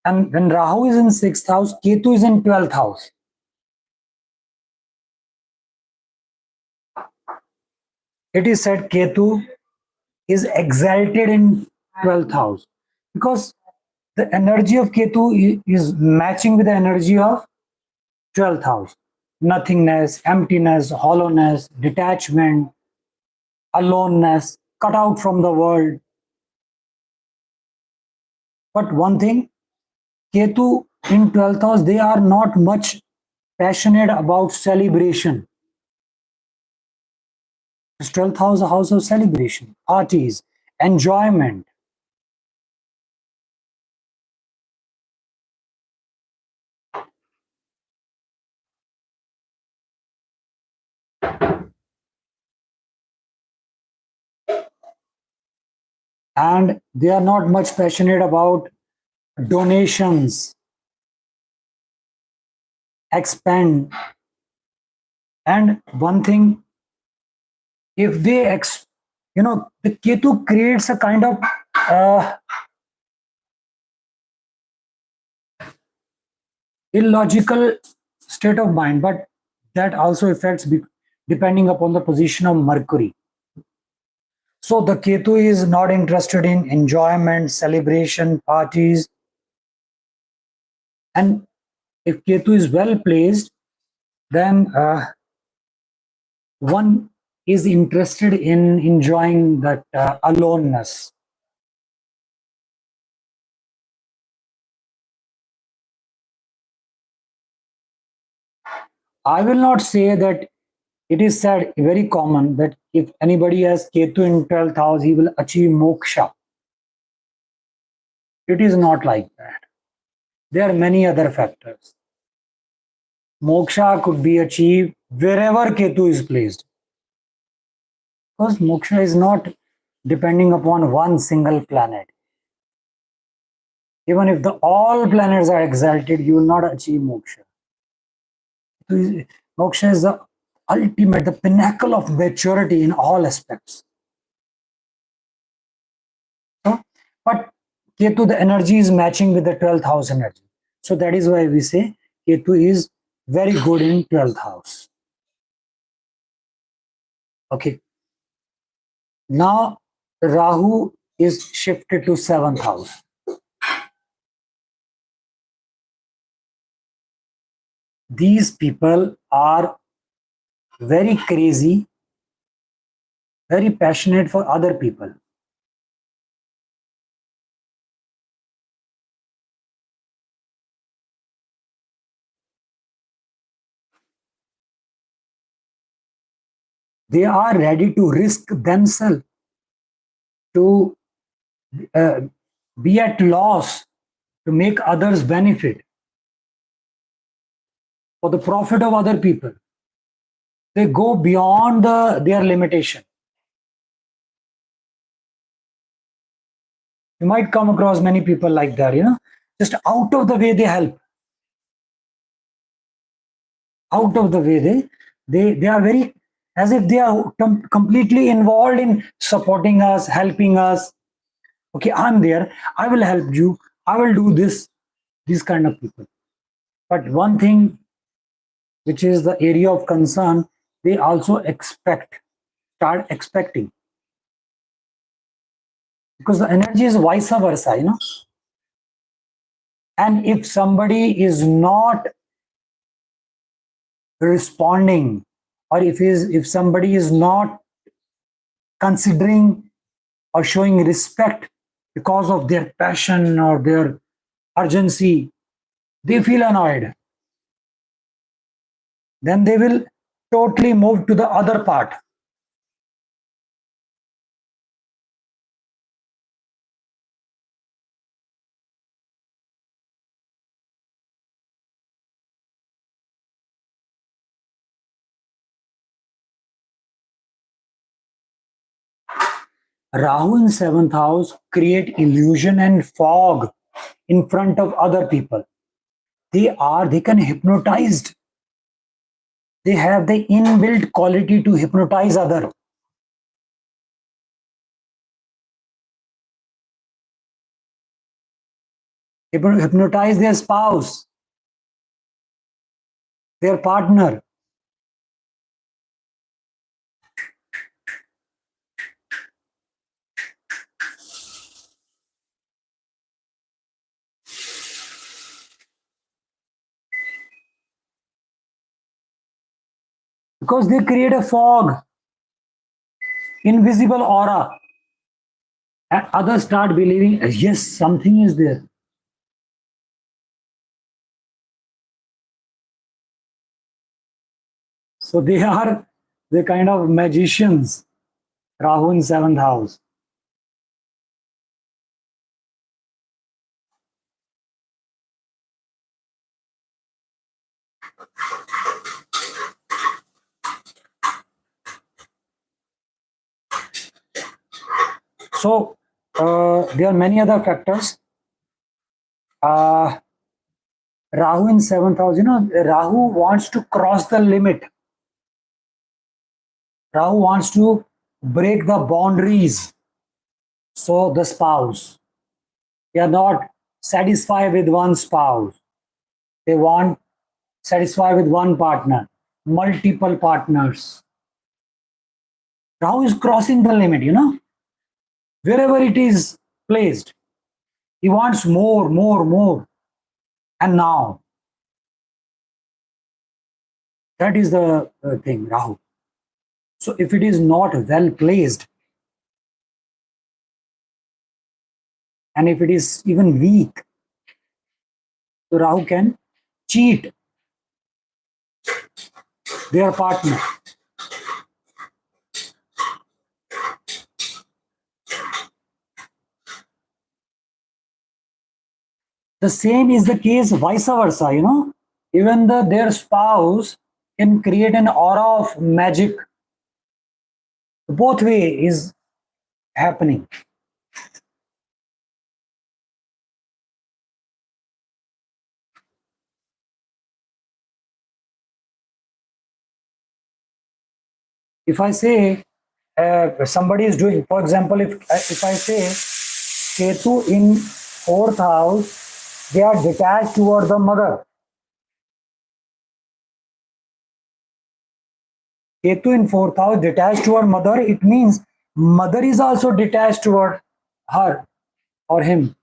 And when Rahu is in 6th house, Ketu is in 12th house. It is said Ketu is exalted in 12th house because the energy of Ketu is matching with the energy of 12th house. Nothingness, emptiness, hollowness, detachment, aloneness, cut out from the world. But one thing, Ketu in 12th house, they are not much passionate about celebration. 12th house, a house of celebration, parties, enjoyment. And they are not much passionate about donations, expend. And one thing, if they, the Ketu creates a kind of illogical state of mind, but that also affects depending upon the position of Mercury. So the Ketu is not interested in enjoyment, celebration, parties. And if Ketu is well placed, then one is interested in enjoying that aloneness. I will not say that. It is said, very common, that if anybody has Ketu in 12th house, he will achieve moksha. It is not like that. There are many other factors. Moksha could be achieved wherever Ketu is placed. Because moksha is not depending upon one single planet. Even if all planets are exalted, you will not achieve moksha. Moksha is the ultimate, the pinnacle of maturity in all aspects. But Ketu, the energy is matching with the 12th house energy. So that is why we say Ketu is very good in 12th house. Okay. Now Rahu is shifted to 7th house. These people are very crazy, very passionate for other people. They are ready to risk themselves, to be at loss, to make others benefit, for the profit of other people. They go beyond their limitation. You might come across many people like that, just out of the way they help. Out of the way They are very, as if they are completely involved in supporting us, helping us. Okay, I'm there, I will help you, I will do this. These kind of people. But one thing which is the area of concern, they also start expecting, because the energy is vice versa, and if somebody is not responding, or if somebody is not considering or showing respect because of their passion or their urgency, they feel annoyed. Then they will totally move to the other part. Rahu in seventh house create illusion and fog in front of other people. They can hypnotized. They have the inbuilt quality to hypnotize other. Hypnotize their spouse, their partner. Because they create a fog, invisible aura, and others start believing, yes, something is there. So they are the kind of magicians. Rahu in seventh house. So there are many other factors. Rahu in seventh house, Rahu wants to cross the limit. Rahu wants to break the boundaries. So the spouse, they are not satisfied with one spouse. They want satisfy with one partner, multiple partners. Rahu is crossing the limit, wherever it is placed. He wants more, more, more. And now, that is the thing, Rahu. So if it is not well placed, and if it is even weak, so Rahu can cheat their partner. The same is the case vice versa, even their spouse can create an aura of magic. Both way is happening. If I say somebody is doing, for example, if I say Ketu in fourth house, they are detached toward the mother. Ketu in fourth house detached toward mother, it means mother is also detached toward her or him.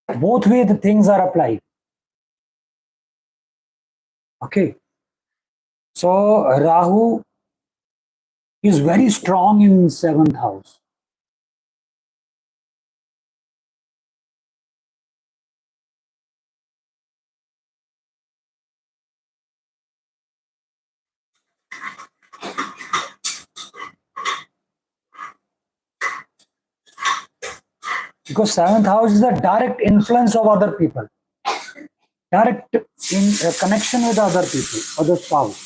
Both way the things are applied. Okay. So Rahu is very strong in seventh house. Because seventh house is the direct influence of other people, direct in connection with other people, other spouse,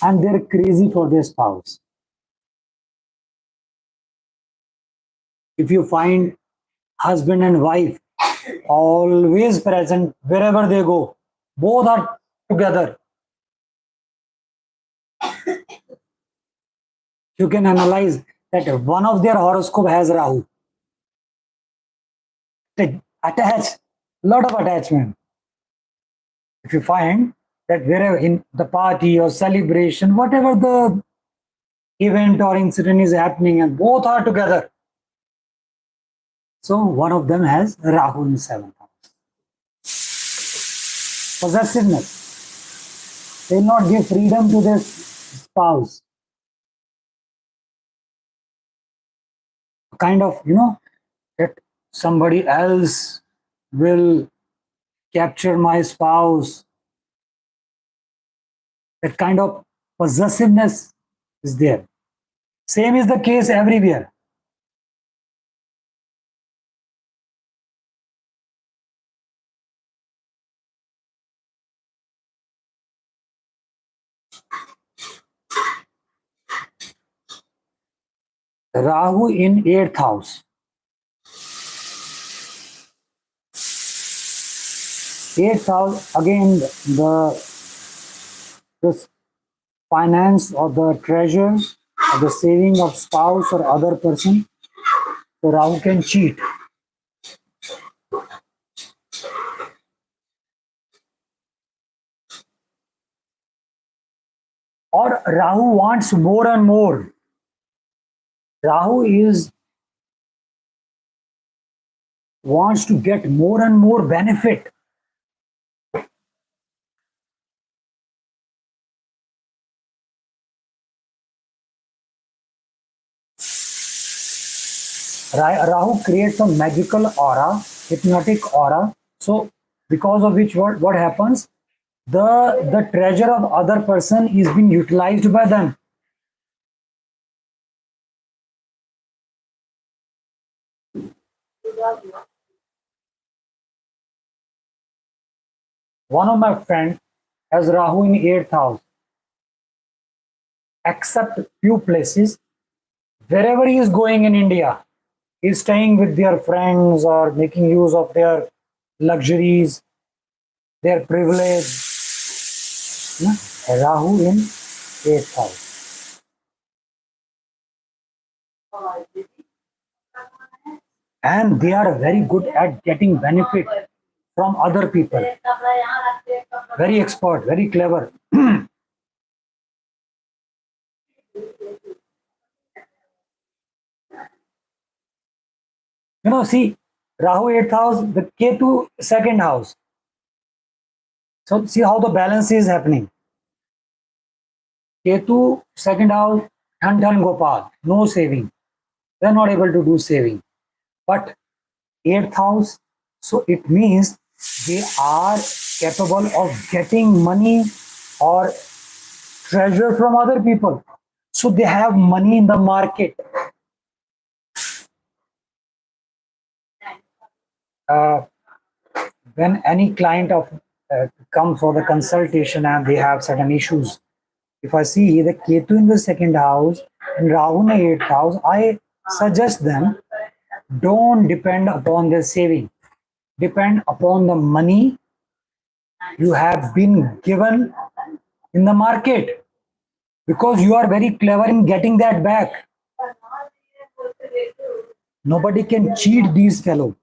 and they're crazy for their spouse. If you find husband and wife always present wherever they go, both are together. You can analyze that one of their horoscope has Rahu. They attach, lot of attachment. If you find that wherever in the party or celebration, whatever the event or incident is happening, and both are together. So one of them has Rahu in 7th house. Possessiveness. They will not give freedom to their spouse. Kind of, that somebody else will capture my spouse. That kind of possessiveness is there. Same is the case everywhere. Rahu in 8th house. 8th house, again, the finance or the treasure or the saving of spouse or other person. So Rahu can cheat. Or Rahu wants more and more. Rahu wants to get more and more benefit. Rahu creates a magical aura, hypnotic aura. So because of which what happens? The treasure of other person is being utilized by them. One of my friends has Rahu in 8th house. Except few places, wherever he is going in India, he is staying with their friends or making use of their luxuries, their privilege. Rahu in 8th house. And they are very good at getting benefit from other people. Very expert, very clever. See, Rahu 8th house, the Ketu 2nd house. So see how the balance is happening. Ketu 2nd house, Dhan Gopal, no saving. They are not able to do saving. But 8th house, so it means they are capable of getting money or treasure from other people. So they have money in the market. When any client of comes for the consultation and they have certain issues, if I see the Ketu in the 2nd house and Rahu in the 8th house, I suggest them don't depend upon their saving. Depend upon the money you have been given in the market, because you are very clever in getting that back. Nobody can cheat these fellows.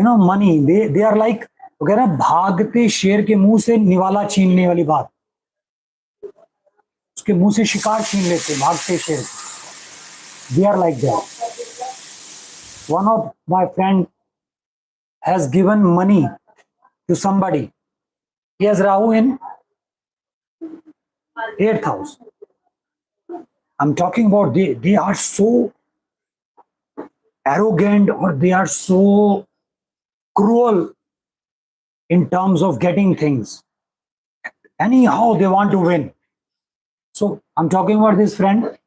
Money, they are like भागते शेर के मुंह से निवाला छीनने वाली बात. उसके मुंह से शिकार छीन लेते भागते शेर. They are like that. One of my friend has given money to somebody. He has Rahu in 8th house. I'm talking about they are so arrogant, or they are so cruel in terms of getting things. Anyhow, they want to win. So I'm talking about this friend.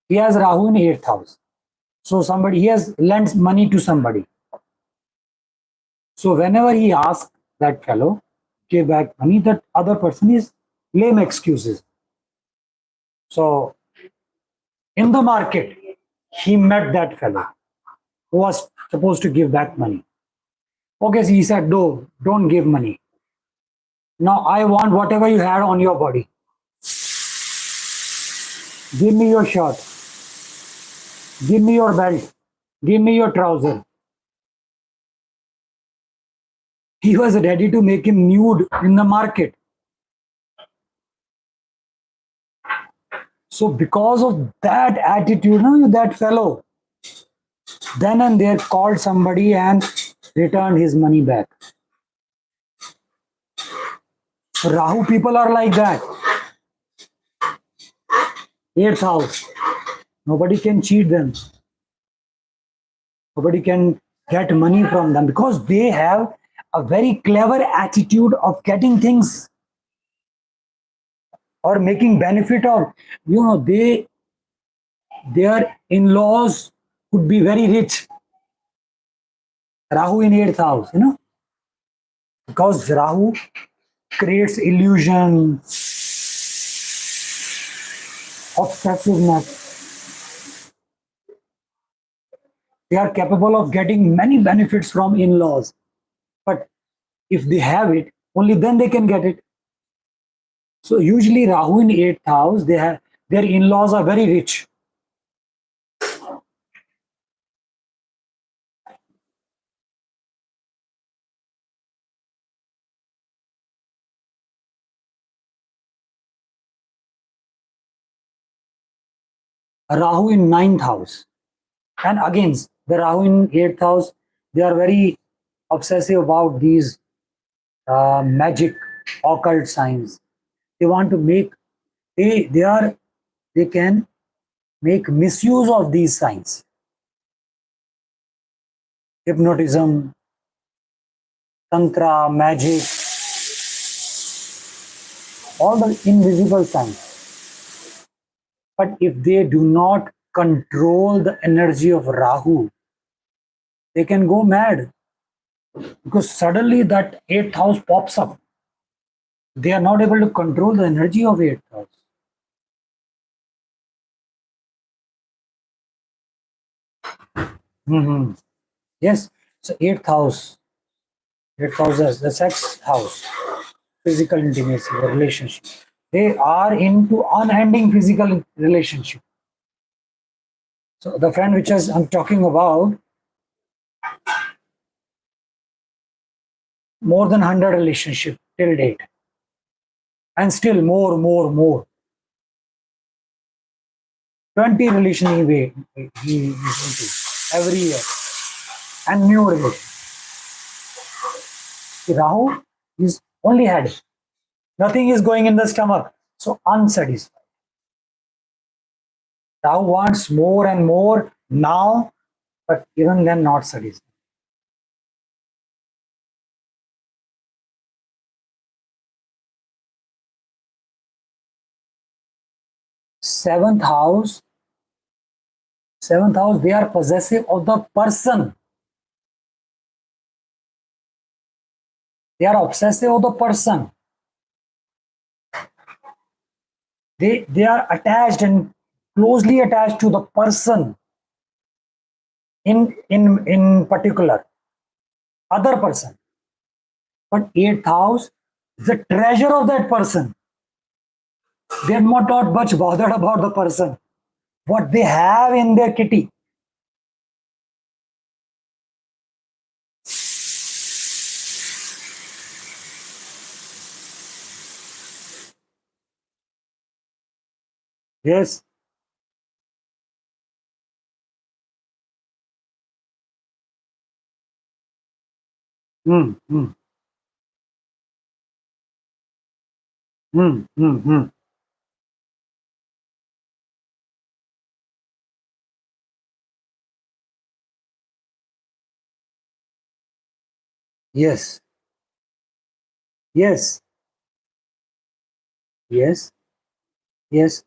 He has Rahu in 8th house. So he has lent money to somebody. So whenever he asks that fellow, give back money, that other person is lame excuses. So in the market, he met that fellow who was supposed to give back money. Okay, so he said, no, don't give money. Now I want whatever you had on your body. Give me your shirt. Give me your belt. Give me your trouser. He was ready to make him nude in the market. So because of that attitude, that fellow then and there called somebody and returned his money back. So Rahu people are like that. 8th house. Nobody can cheat them. Nobody can get money from them because they have a very clever attitude of getting things or making benefit of, their in-laws could be very rich. Rahu in 8th house, because Rahu creates illusion, obsessiveness. They are capable of getting many benefits from in-laws, but if they have it, only then they can get it. So usually Rahu in 8th house, their in-laws are very rich. Rahu in 9th house. And again, the Rahu in 8th house, they are very obsessive about these magic, occult signs. They want to make, they can make misuse of these signs. Hypnotism, tantra, magic, all the invisible signs. But if they do not control the energy of Rahu, they can go mad because suddenly that 8th house pops up. They are not able to control the energy of 8th house. Yes, so 8th house is the sex house, physical intimacy, the relationship. They are into unending physical relationship. So the friend which I'm talking about, more than 100 relationship till date, and still more. 20 relation he is into every year, and new relation. Rahu is only head. Nothing is going in the stomach. So unsatisfied. Rahu wants more and more now, but even then not satisfied. Seventh house, they are possessive of the person. They are obsessive of the person. They are attached and closely attached to the person in particular, other person. But 8th house is the treasure of that person. They are not much bothered about the person, what they have in their kitty. Yes. Mm, mm, mm. Yes. Yes. Yes. Yes.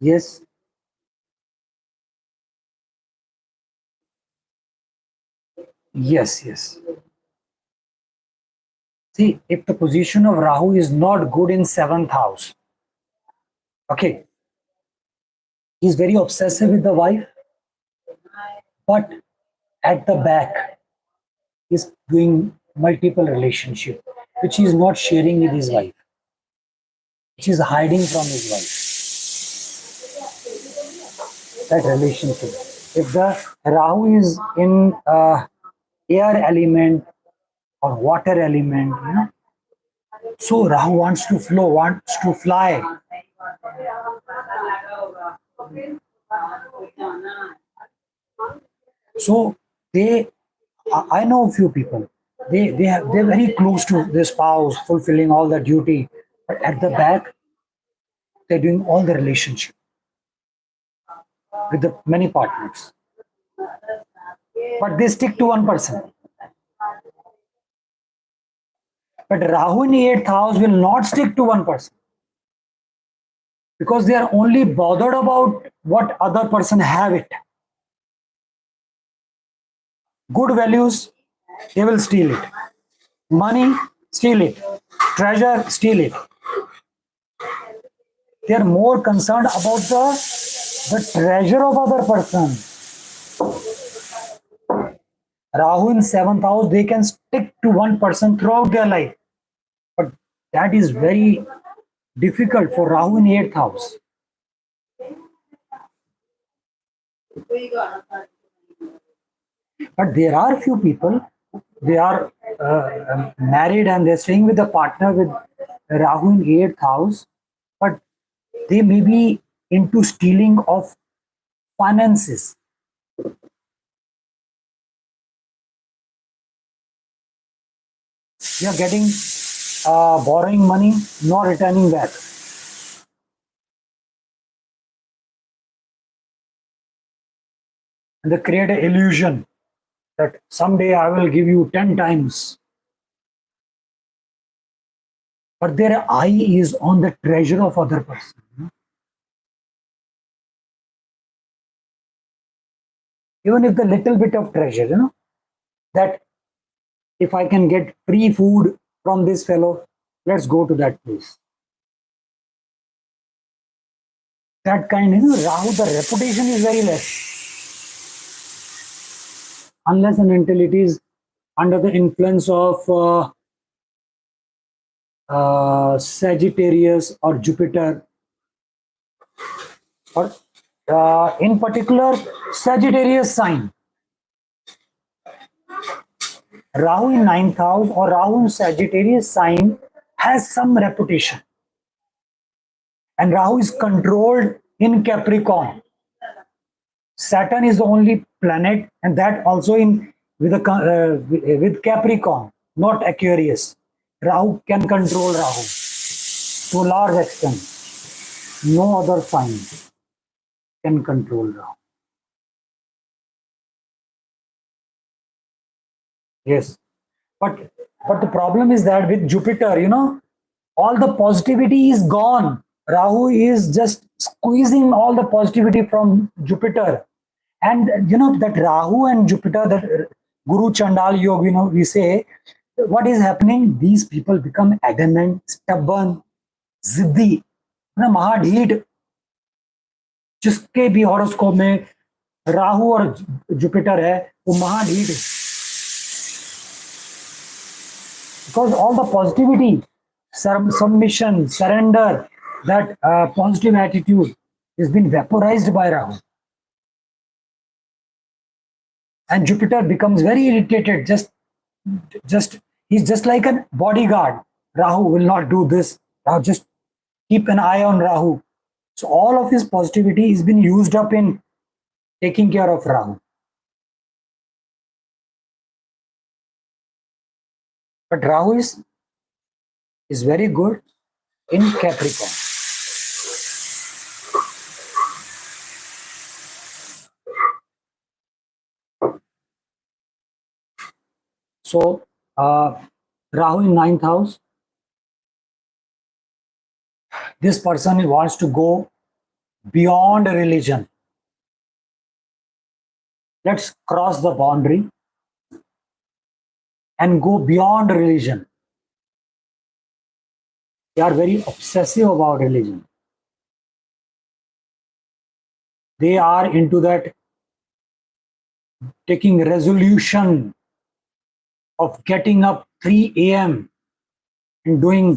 Yes. Yes. Yes. See, if the position of Rahu is not good in 7th house, okay, he's very obsessive with the wife, but at the back, is doing multiple relationship, which he is not sharing with his wife, which is hiding from his wife. That relationship. If the Rahu is in air element or water element, so Rahu wants to flow, wants to fly. So I know a few people. They're very close to their spouse, fulfilling all the duty, but at the back, they're doing all the relationship with the many partners. But they stick to one person. But Rahu in the 8th house will not stick to one person, because they are only bothered about what other person have it. Good values, they will steal it. Money, steal it. Treasure, steal it. They are more concerned about the treasure of other person. Rahu in 7th house, they can stick to one person throughout their life. But that is very difficult for Rahu in 8th house. But there are few people, they are married and they're staying with a partner with Rahu in 8th house, but they may be into stealing of finances. They are getting borrowing money, not returning back. And they create an illusion that someday I will give you 10 times. But their eye is on the treasure of other person. Even if the little bit of treasure, that if I can get free food from this fellow, let's go to that place. That kind, Rahu, the reputation is very less. Unless and until it is under the influence of Sagittarius or Jupiter, or in particular Sagittarius sign. Rahu in 9th house or Rahu in Sagittarius sign has some reputation. And Rahu is controlled in Capricorn. Saturn is the only planet, and that also with Capricorn, not Aquarius. Rahu can control Rahu to a large extent. No other sign can control Rahu. Yes, but the problem is that with Jupiter, all the positivity is gone. Rahu is just squeezing all the positivity from Jupiter. And that Rahu and Jupiter, that Guru Chandal Yoga, we say, what is happening? These people become adamant, stubborn, जिद्दी, महाढीठ, जिसके भी horoscope में राहु और Jupiter है वो महाढीठ है. Because all the positivity, submission, surrender, that positive attitude has been vaporized by Rahu. And Jupiter becomes very irritated. He's just like a bodyguard. Rahu will not do this. Rahu, just keep an eye on Rahu. So all of his positivity has been used up in taking care of Rahu. But Rahu is very good in Capricorn. So Rahu in 9th house, this person wants to go beyond religion. Let's cross the boundary and go beyond religion. They are very obsessive about religion. They are into that taking resolution of getting up 3 a.m. and doing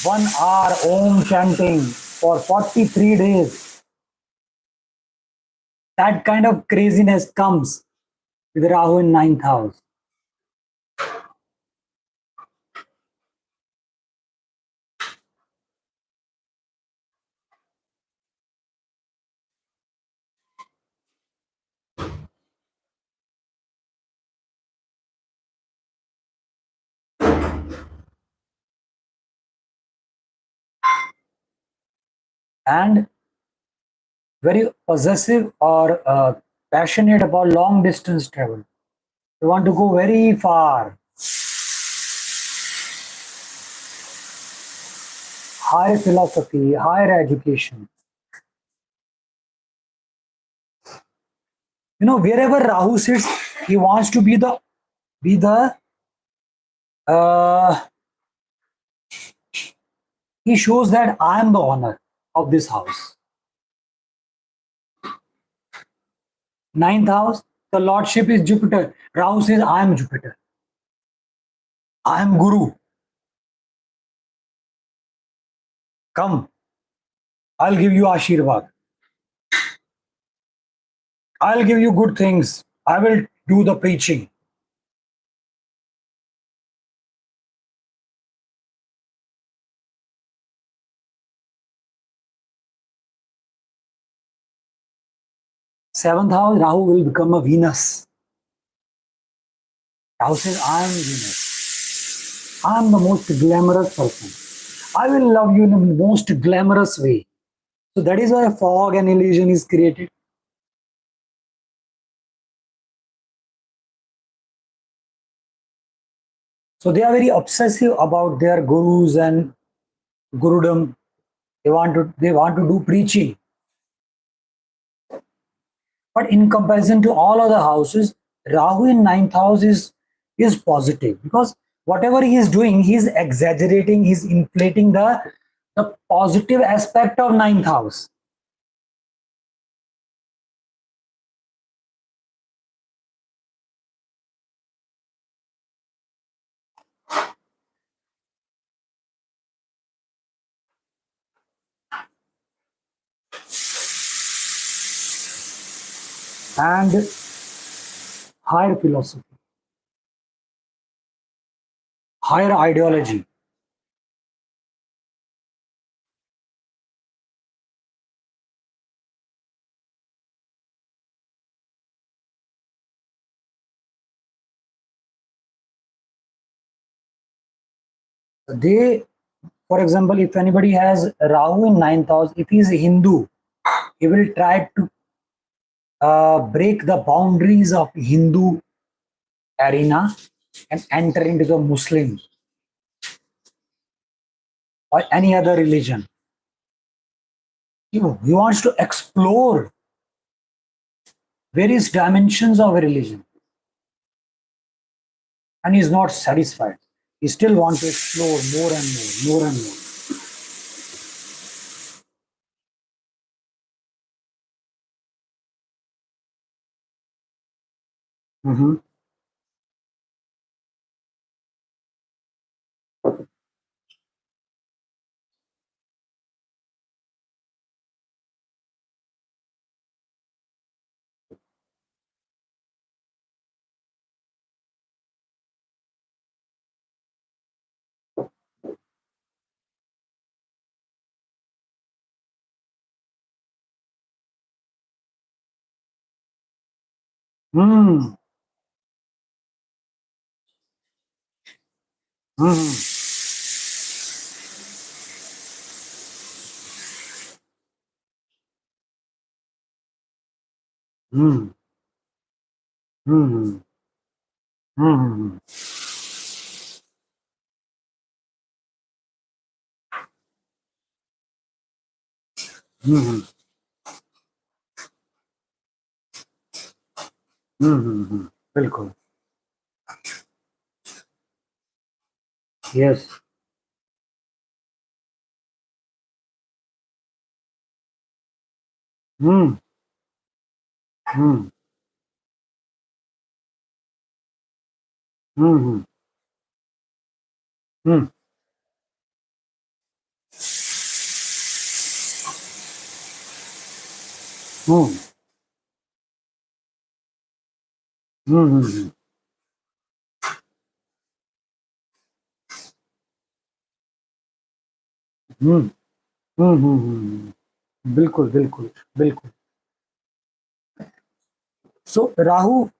1 hour Om chanting for 43 days. That kind of craziness comes with Rahu in ninth house. And very possessive or passionate about long distance travel. They want to go very far. Higher philosophy, higher education. Wherever Rahu sits, he wants to be the uh, he shows that I am the owner of this house. Ninth house, the lordship is Jupiter. Rahu says, I am Jupiter. I am Guru. Come, I'll give you Ashirvad. I'll give you good things. I will do the preaching. Seventh house, Rahu will become a Venus. Rahu says, I am Venus. I am the most glamorous person. I will love you in the most glamorous way. So that is why fog and illusion is created. So they are very obsessive about their gurus and gurudom. They want to do preaching. But in comparison to all other houses, Rahu in ninth house is positive, because whatever he is doing, he is exaggerating, he is inflating the positive aspect of ninth house. And higher philosophy, higher ideology. They, for example, if anybody has Rahu in ninth house, if he is a Hindu, he will try to break the boundaries of Hindu arena and enter into the Muslim or any other religion. He wants to explore various dimensions of a religion, and he's not satisfied. He still wants to explore more and more, more and more. Mm-hmm. Mm. Mm. Mm. Mm. Mm. Mm. Mm. बिल्कुल. Yes. Mm. Mm. Hmm. Hmm. Hmm. Hmm. Hmm. Hmm. Hmm. Hmm. बिल्कुल बिल्कुल बिल्कुल. So Rahu,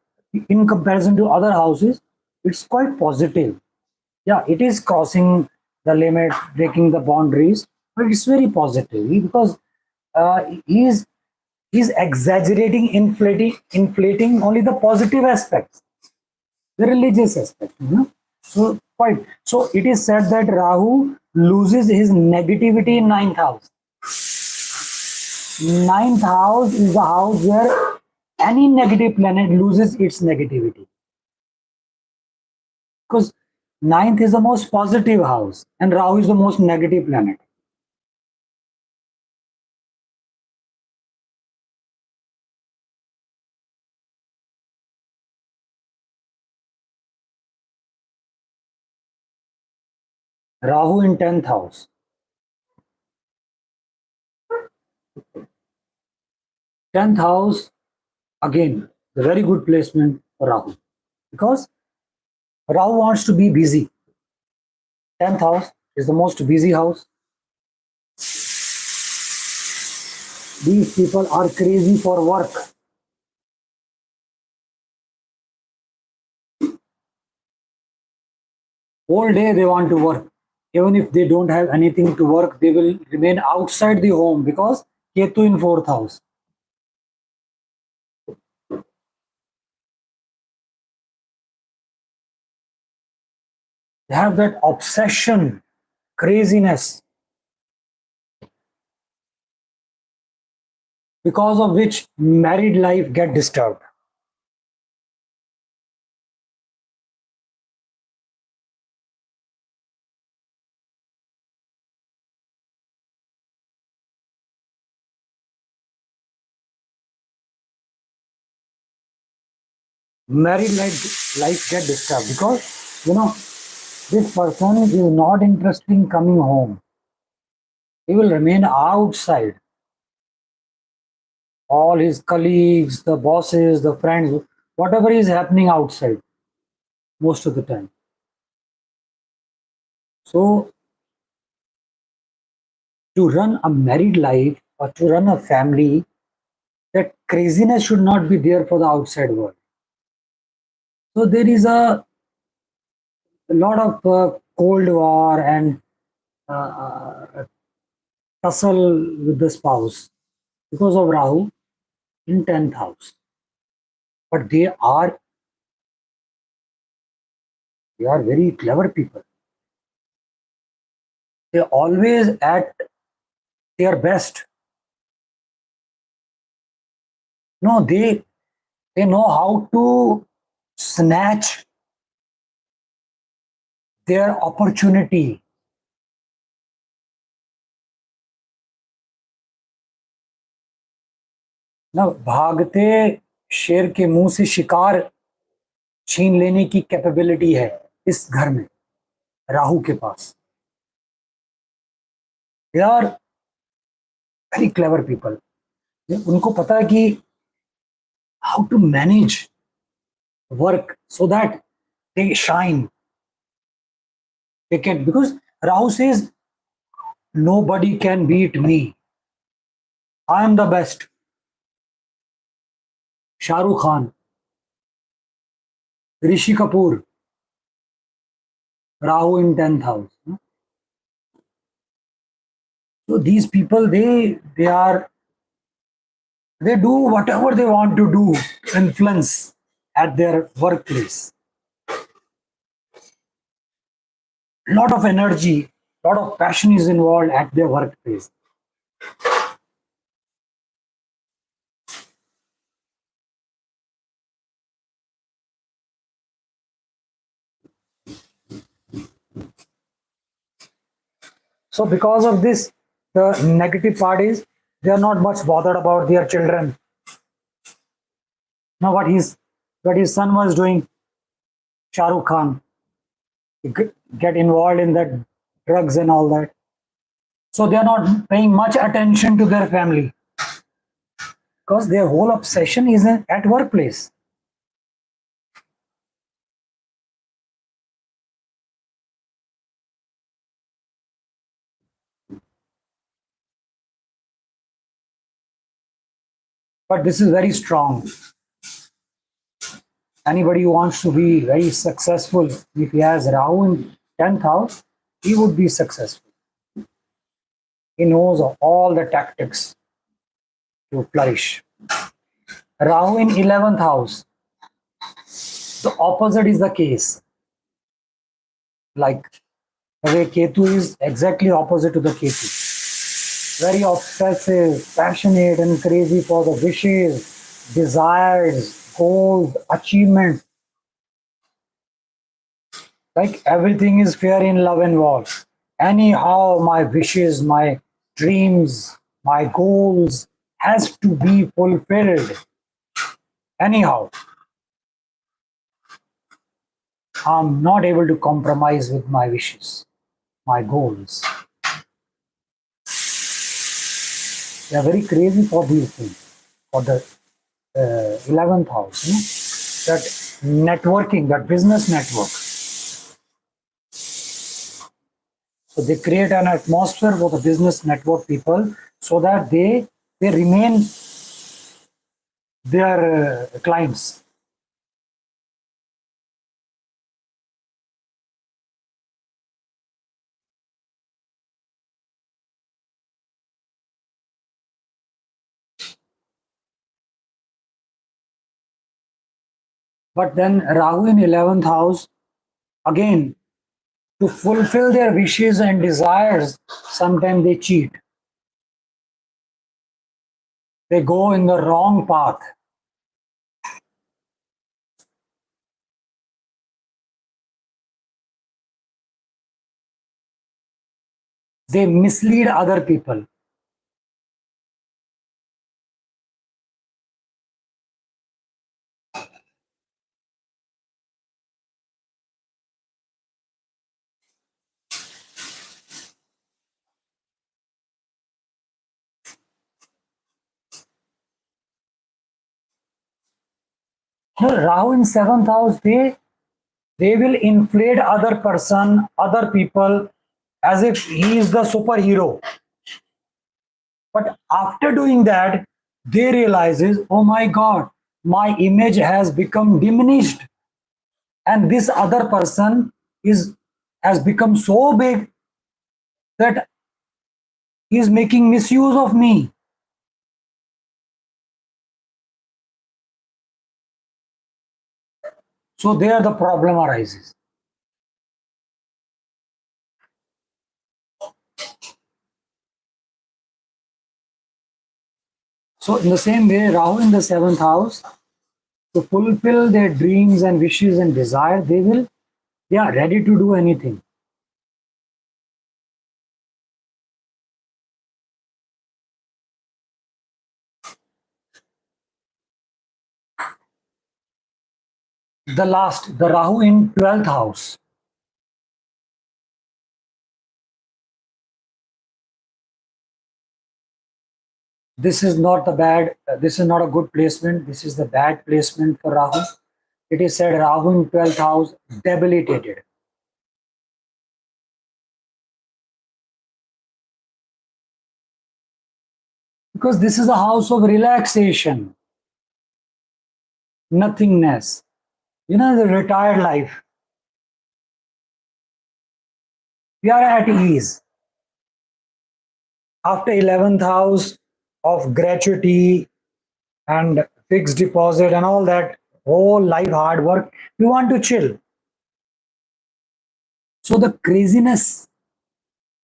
in comparison to other houses, it's quite positive. Yeah, it is crossing the limit, breaking the boundaries, but it's very positive because he is he's exaggerating, inflating only the positive aspects, the religious aspect. So quite. So it is said that Rahu loses his negativity in ninth house. Ninth house is the house where any negative planet loses its negativity because ninth is the most positive house and Rahu is the most negative planet. Rahu in 10th house. 10th house, again, a very good placement for Rahu because Rahu wants to be busy. 10th house is the most busy house. These people are crazy for work. All day they want to work. Even if they don't have anything to work, they will remain outside the home because Ketu in 4th house. They have that obsession, craziness, because of which married life get disturbed. Married life get disturbed because this person is not interested in coming home. He will remain outside. All his colleagues, the bosses, the friends, whatever is happening outside most of the time. So to run a married life or to run a family, that craziness should not be there for the outside world. So there is a lot of cold war and tussle with the spouse because of Rahu in 10th house. But they are very clever people. They always at their best. No, they know how to snatch their opportunity. ना भागते शेर के मुंह से शिकार छीन लेने की कैपेबिलिटी है इस घर में राहु के पास. They are very clever people. उनको पता है कि how to manage work so that they shine. They can, because Rahu says nobody can beat me. I am the best. Shah Rukh Khan, Rishi Kapoor, Rahu in 10th house. So these people, they do whatever they want to do, influence at their workplace. Lot of energy, lot of passion is involved at their workplace. So because of this, the negative part is they are not much bothered about their children. Now what his son was doing, Shah Rukh Khan, get involved in that drugs and all that. So they are not paying much attention to their family because their whole obsession is at workplace. But this is very strong. Anybody who wants to be very successful, if he has Rahu in 10th house, he would be successful. He knows all the tactics to flourish. Rahu in 11th house, the opposite is the case. Like the way Ketu is exactly opposite to the Ketu. Very obsessive, passionate, and crazy for the wishes, desires, goals, achievements. Like everything is fair in love and war. Anyhow, my wishes, my dreams, my goals has to be fulfilled. Anyhow, I'm not able to compromise with my wishes, my goals. They are very crazy for these things, for the 11th house, that networking, that business network. So they create an atmosphere for the business network people so that they remain their clients. But then Rahu in 11th house, again, to fulfill their wishes and desires, sometimes they cheat. They go in the wrong path. They mislead other people. Rahu in 7th house, they will inflate other person, other people as if he is the superhero. But after doing that, they realizes, oh my God, my image has become diminished, and this other person is has become so big that he is making misuse of me. So there the problem arises. So in the same way, Rahu in the 7th house, to fulfill their dreams and wishes and desire, they are ready to do anything. The Rahu in 12th house. This is not the bad, this is not a good placement. This is the bad placement for Rahu. It is said Rahu in 12th house debilitated. Because this is a house of relaxation, nothingness. The retired life. We are at ease. After 11th house of gratuity and fixed deposit and all that whole life hard work, we want to chill. So the craziness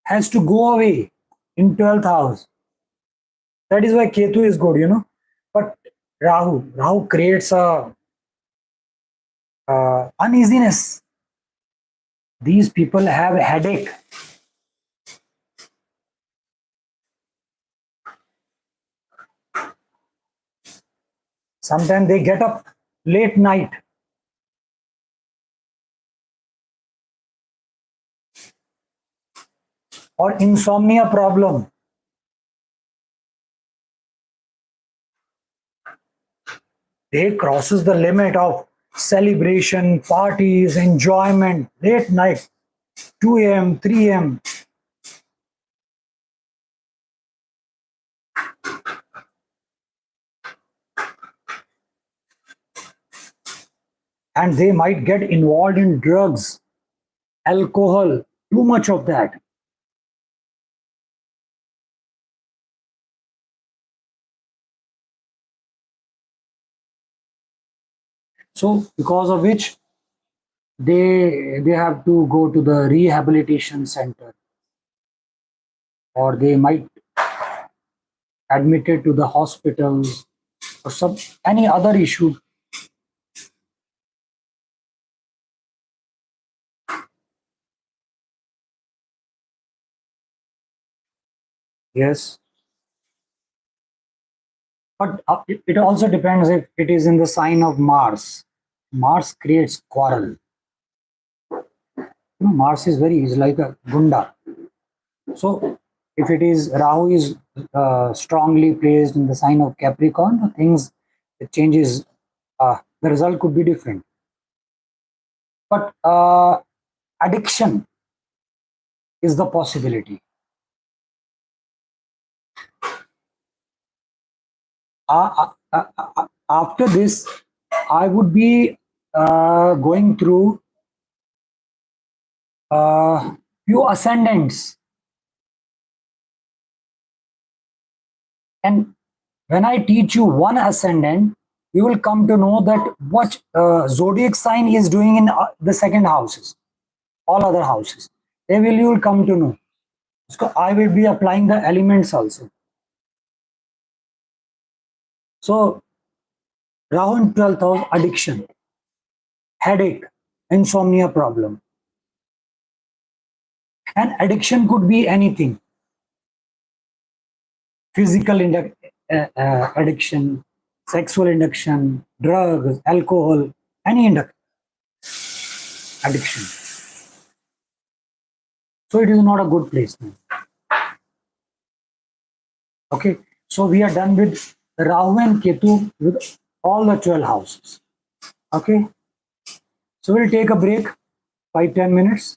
has to go away in 12th house. That is why Ketu is good. But Rahu creates a uneasiness. These people have a headache. Sometimes they get up late night or insomnia problem. They crosses the limit of celebration, parties, enjoyment, late night, 2 a.m., 3 a.m. And they might get involved in drugs, alcohol, too much of that. So because of which they have to go to the rehabilitation center, or they might admitted to the hospitals or some any other issue. Yes, but it also depends if it is in the sign of Mars. Mars creates quarrel. Mars is like a gunda. So if it is Rahu is strongly placed in the sign of Capricorn, things it changes. The result could be different. But addiction is the possibility. After this, I would be going through few ascendants, and when I teach you one ascendant, you will come to know that what zodiac sign is doing in the second houses, all other houses. They will you will come to know. So I will be applying the elements also. So Rahu in 12th house, addiction, headache, insomnia problem, and addiction could be anything: physical addiction, sexual addiction, drugs, alcohol, any addiction. So it is not a good place. Okay, so we are done with Rahu and Ketu with all the 12 houses. Okay, so we'll take a break, 5-10 minutes.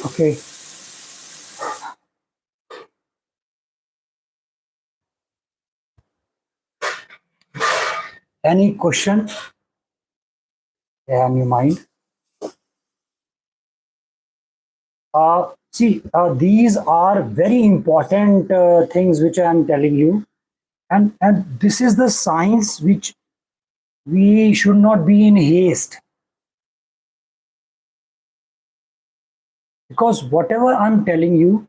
Okay. Any question in your mind? See, these are very important things which I am telling you, and this is the science which we should not be in haste, because whatever I'm telling you,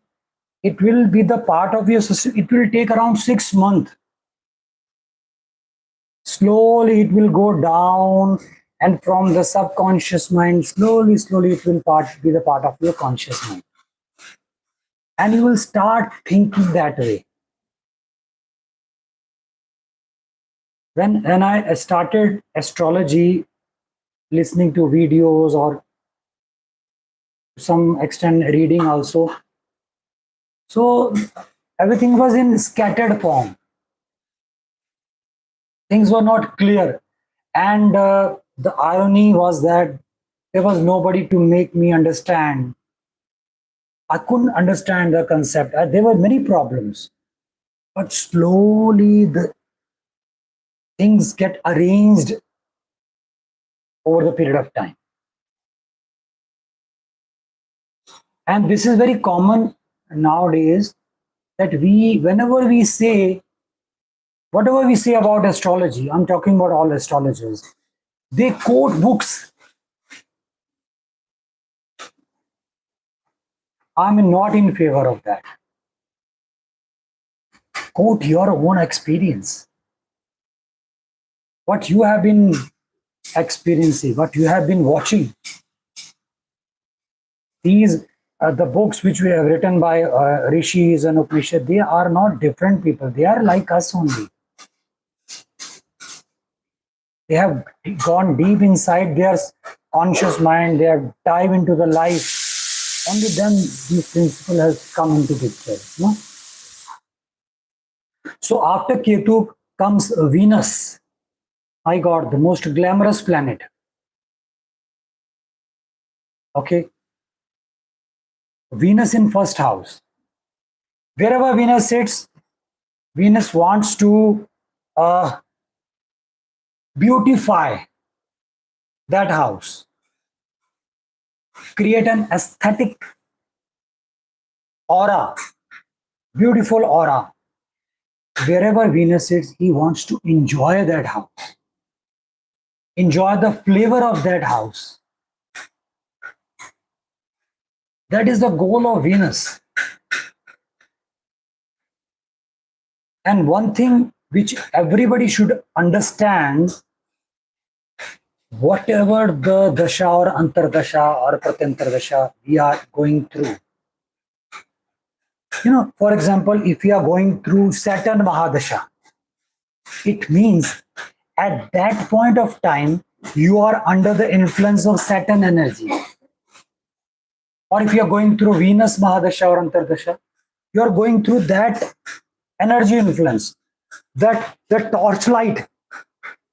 it will be the part of your system. It will take around 6 months. Slowly, it will go down, and from the subconscious mind, slowly, it will be the part of your conscious mind, and you will start thinking that way. When I started astrology, listening to videos or to some extent reading also, so everything was in scattered form. Things were not clear, and the irony was that there was nobody to make me understand. I couldn't understand the concept. There were many problems, but slowly the things get arranged over the period of time. And this is very common nowadays, that whenever we say, whatever we say about astrology, I'm talking about all astrologers, they quote books. I'm not in favor of that. Quote your own experience, what you have been experiencing, what you have been watching. These the books which we have written by rishis and Upanishad, they are not different people. They are like us only. They have gone deep inside their conscious mind. They have dived into the life. Only then this principle has come into picture. No? So after Ketu comes Venus. My God, the most glamorous planet. Okay. Venus in first house. Wherever Venus sits, Venus wants to beautify that house, create an aesthetic aura, beautiful aura. Wherever Venus sits, he wants to enjoy that house, enjoy the flavor of that house. That is the goal of Venus. And one thing which everybody should understand, whatever the dasha or antardasha or pratyantardasha we are going through. For example, if we are going through Saturn Mahadasha, it means at that point of time, you are under the influence of Saturn energy. Or if you are going through Venus Mahadasha or Antardasha, you are going through that energy influence. That the torchlight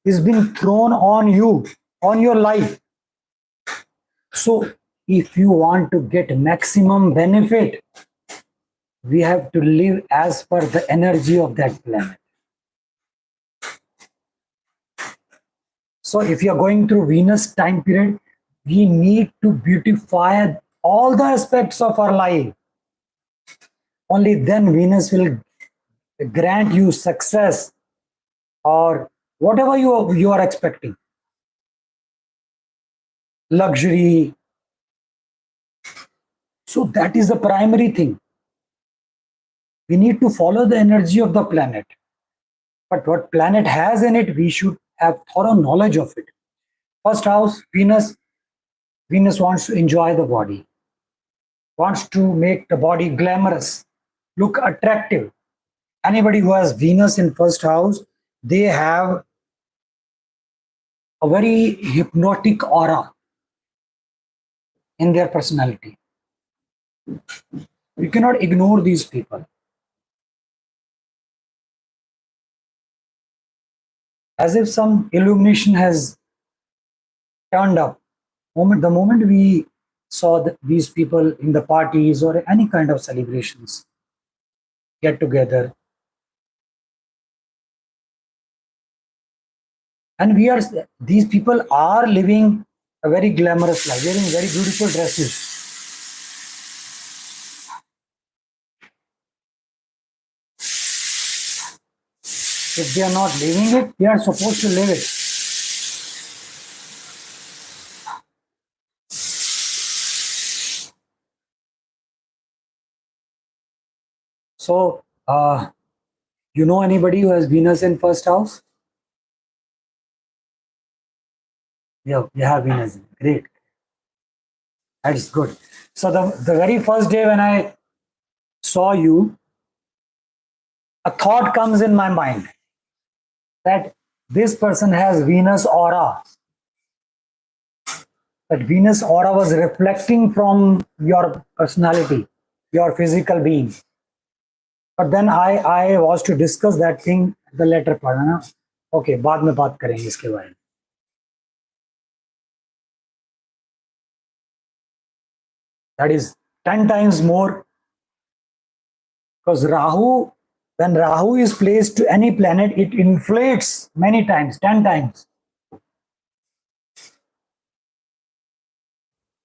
is being thrown on you, on your life. So if you want to get maximum benefit, we have to live as per the energy of that planet. So if you are going through Venus time period, we need to beautify all the aspects of our life. Only then Venus will grant you success or whatever you are expecting. Luxury. So that is the primary thing. We need to follow the energy of the planet. But what planet has in it, we should have thorough knowledge of it. First house, Venus. Venus wants to enjoy the body, wants to make the body glamorous, look attractive. Anybody who has Venus in first house, they have a very hypnotic aura in their personality. You cannot ignore these people. as if some illumination has turned up. The moment we saw these people in the parties or any kind of celebrations get together, and these people are living a very glamorous life, wearing very beautiful dresses. If they are not living it, they are supposed to live it. So, you know anybody who has Venus in first house? Yeah, you have Venus. Great. That's good. So the very first day when I saw you, a thought comes in my mind that this person has Venus aura. That Venus aura was reflecting from your personality, your physical being. But then I was to discuss that thing the later part. ना? Okay, बाद में बात करेंगे इसके बारे में. That is 10 times more, because Rahu, when Rahu is placed to any planet, it inflates many times, 10 times.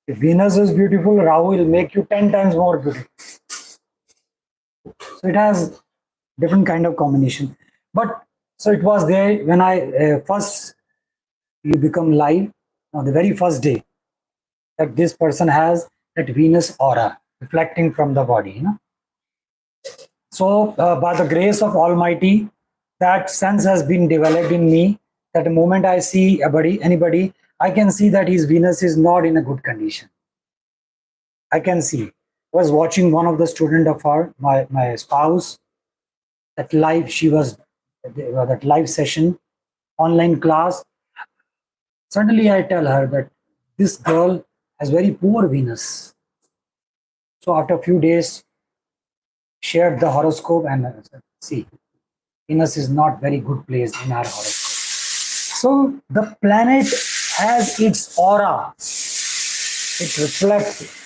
If Venus is beautiful, Rahu will make you 10 times more beautiful. So it has different kind of combination. But so it was there when I first you become live on the very first day that this person has that Venus aura reflecting from the body. You know? So by the grace of Almighty, that sense has been developed in me that the moment I see anybody, I can see that his Venus is not in a good condition. I can see. I was watching one of the student of her, my spouse, that live, that live session, online class. Suddenly I tell her that this girl has very poor Venus. So after a few days, shared the horoscope and said, see, Venus is not very good placed in our horoscope. So the planet has its aura. It reflects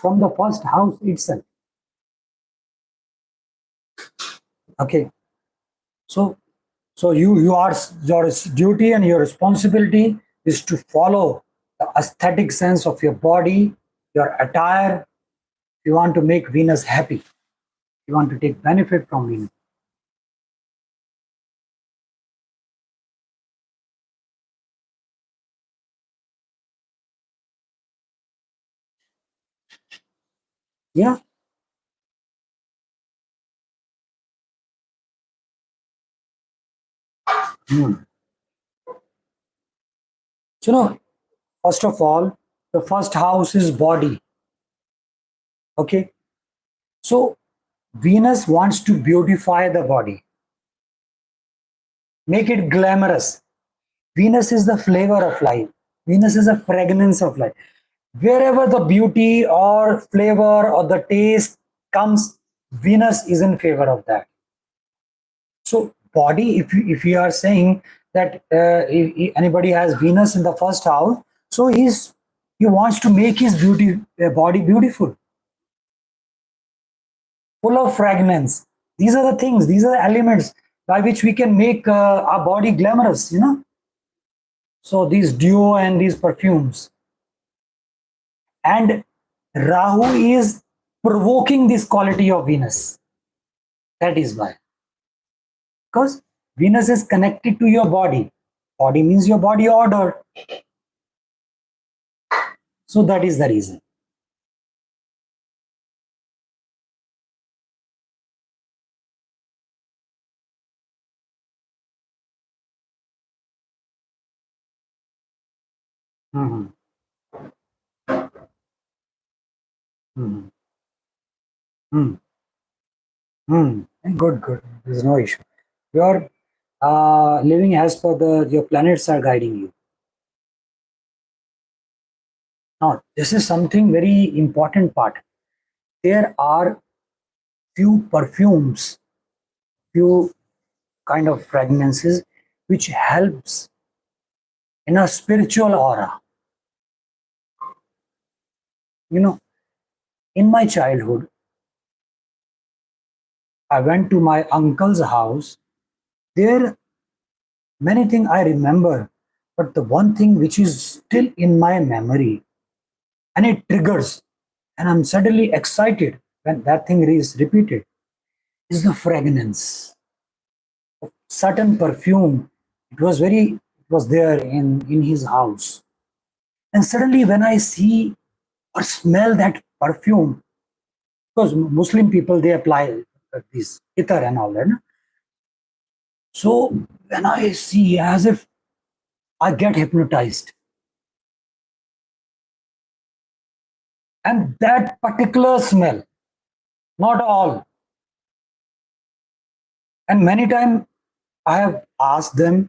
from the first house itself. Okay. So your duty and your responsibility is to follow the aesthetic sense of your body, your attire. You want to make Venus happy. You want to take benefit from Venus. Yeah. Hmm. So, first of all, the first house is body. Okay. So, Venus wants to beautify the body, make it glamorous. Venus is the flavor of life. Venus is a fragrance of life. Wherever the beauty or flavor or the taste comes, Venus is in favor of that. So body, if you are saying that if anybody has Venus in the first house, so he wants to make his body beautiful, full of fragrance. These are the things, these are the elements by which we can make our body glamorous, you know. So these duo and these perfumes. And Rahu is provoking this quality of Venus. That is why. Because Venus is connected to your body. Body means your body order. So that is the reason. Mm-hmm. Mm-hmm. Mm-hmm. Good, good. There's no issue. You're living as per your planets are guiding you. Now, this is something very important part. There are few perfumes, few kind of fragrances which helps in a spiritual aura. You know, in my childhood, I went to my uncle's house. There, many things I remember, but the one thing which is still in my memory and it triggers, and I'm suddenly excited when that thing is repeated, is the fragrance of certain perfume. It was there in his house. And suddenly when I see or smell that perfume, because Muslim people, they apply this itar and all that. No? So when I see, as if I get hypnotized. And that particular smell, not all. And many times I have asked them,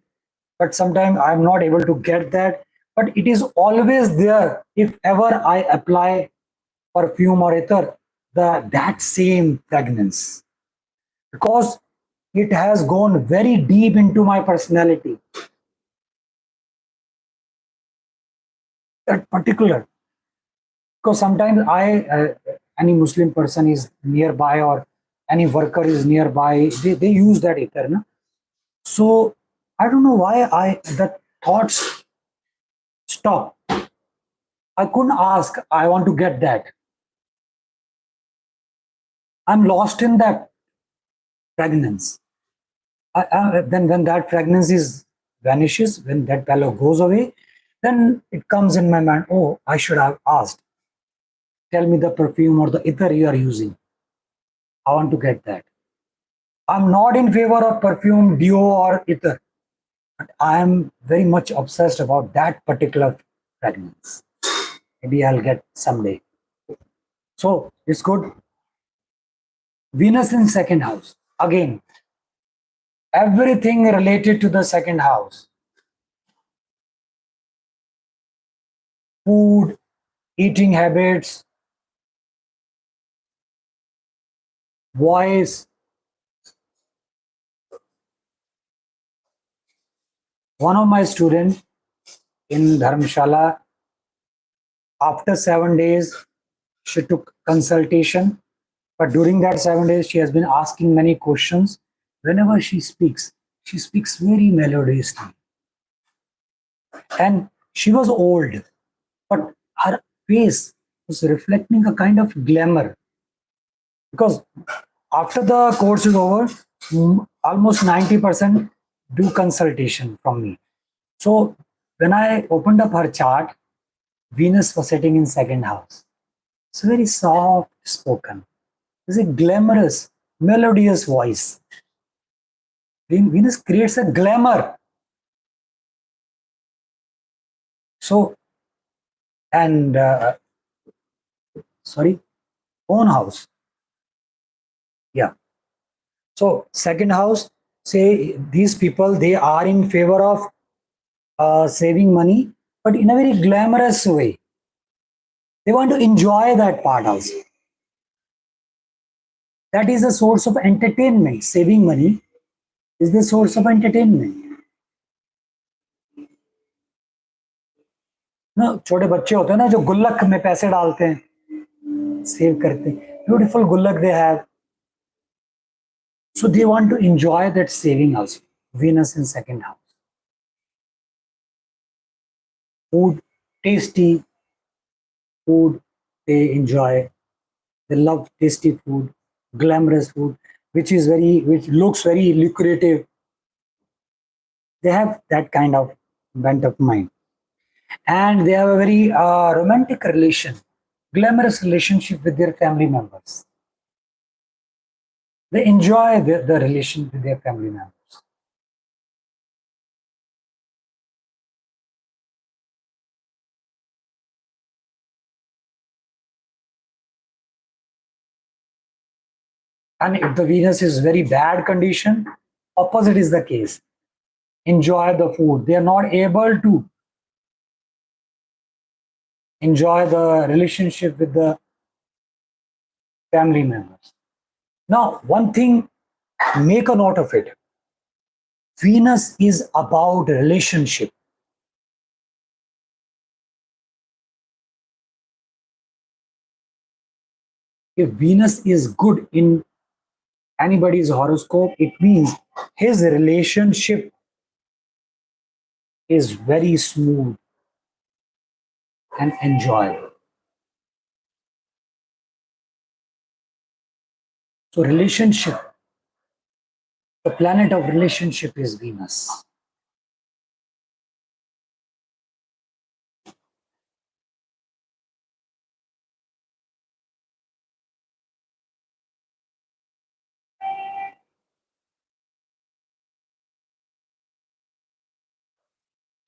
but sometimes I'm not able to get that. But it is always there if ever I apply perfume or ether, that same fragrance. Because it has gone very deep into my personality. That particular. Because sometimes any Muslim person is nearby or any worker is nearby, they use that ether. No? So I don't know why the thoughts stop. I couldn't ask, I want to get that. I'm lost in that fragrance. Then when that fragrance is vanishes, when that fellow goes away, then it comes in my mind, oh, I should have asked. Tell me the perfume or the ether you are using. I want to get that. I'm not in favor of perfume, deo, or ether. But I am very much obsessed about that particular fragrance. Maybe I'll get someday. So it's good. Venus in second house. Again, everything related to the second house. Food, eating habits, voice. One of my students in Dharamshala, after 7 days, she took consultation. But during that 7 days, she has been asking many questions. Whenever she speaks very melodiously. And she was old, but her face was reflecting a kind of glamour. Because after the course is over, almost 90% do consultation from me. So when I opened up her chart, Venus was sitting in second house. It's very soft spoken. It's a glamorous, melodious voice. Venus creates a glamour. So, and sorry, own house. Yeah. So second house, say these people, they are in favor of saving money, but in a very glamorous way. They want to enjoy that part also. That is a source of entertainment. Saving money is the source of entertainment. ना छोटे बच्चे होते हैं ना जो गुल्लक में पैसे डालते हैं, सेव करते हैं, ब्यूटीफुल गुल्लक they have. So they want to enjoy that saving also. Venus in second house. Food, tasty food, they enjoy. They love tasty food, glamorous food, which looks very lucrative. They have that kind of bent of mind. And they have a very romantic relation, glamorous relationship with their family members. They enjoy the relation with their family members. And if the Venus is very bad condition, opposite is the case. Enjoy the food. They are not able to enjoy the relationship with the family members. Now, one thing, make a note of it. Venus is about relationship. If Venus is good in anybody's horoscope, it means his relationship is very smooth and enjoyable. So relationship, the planet of relationship is Venus.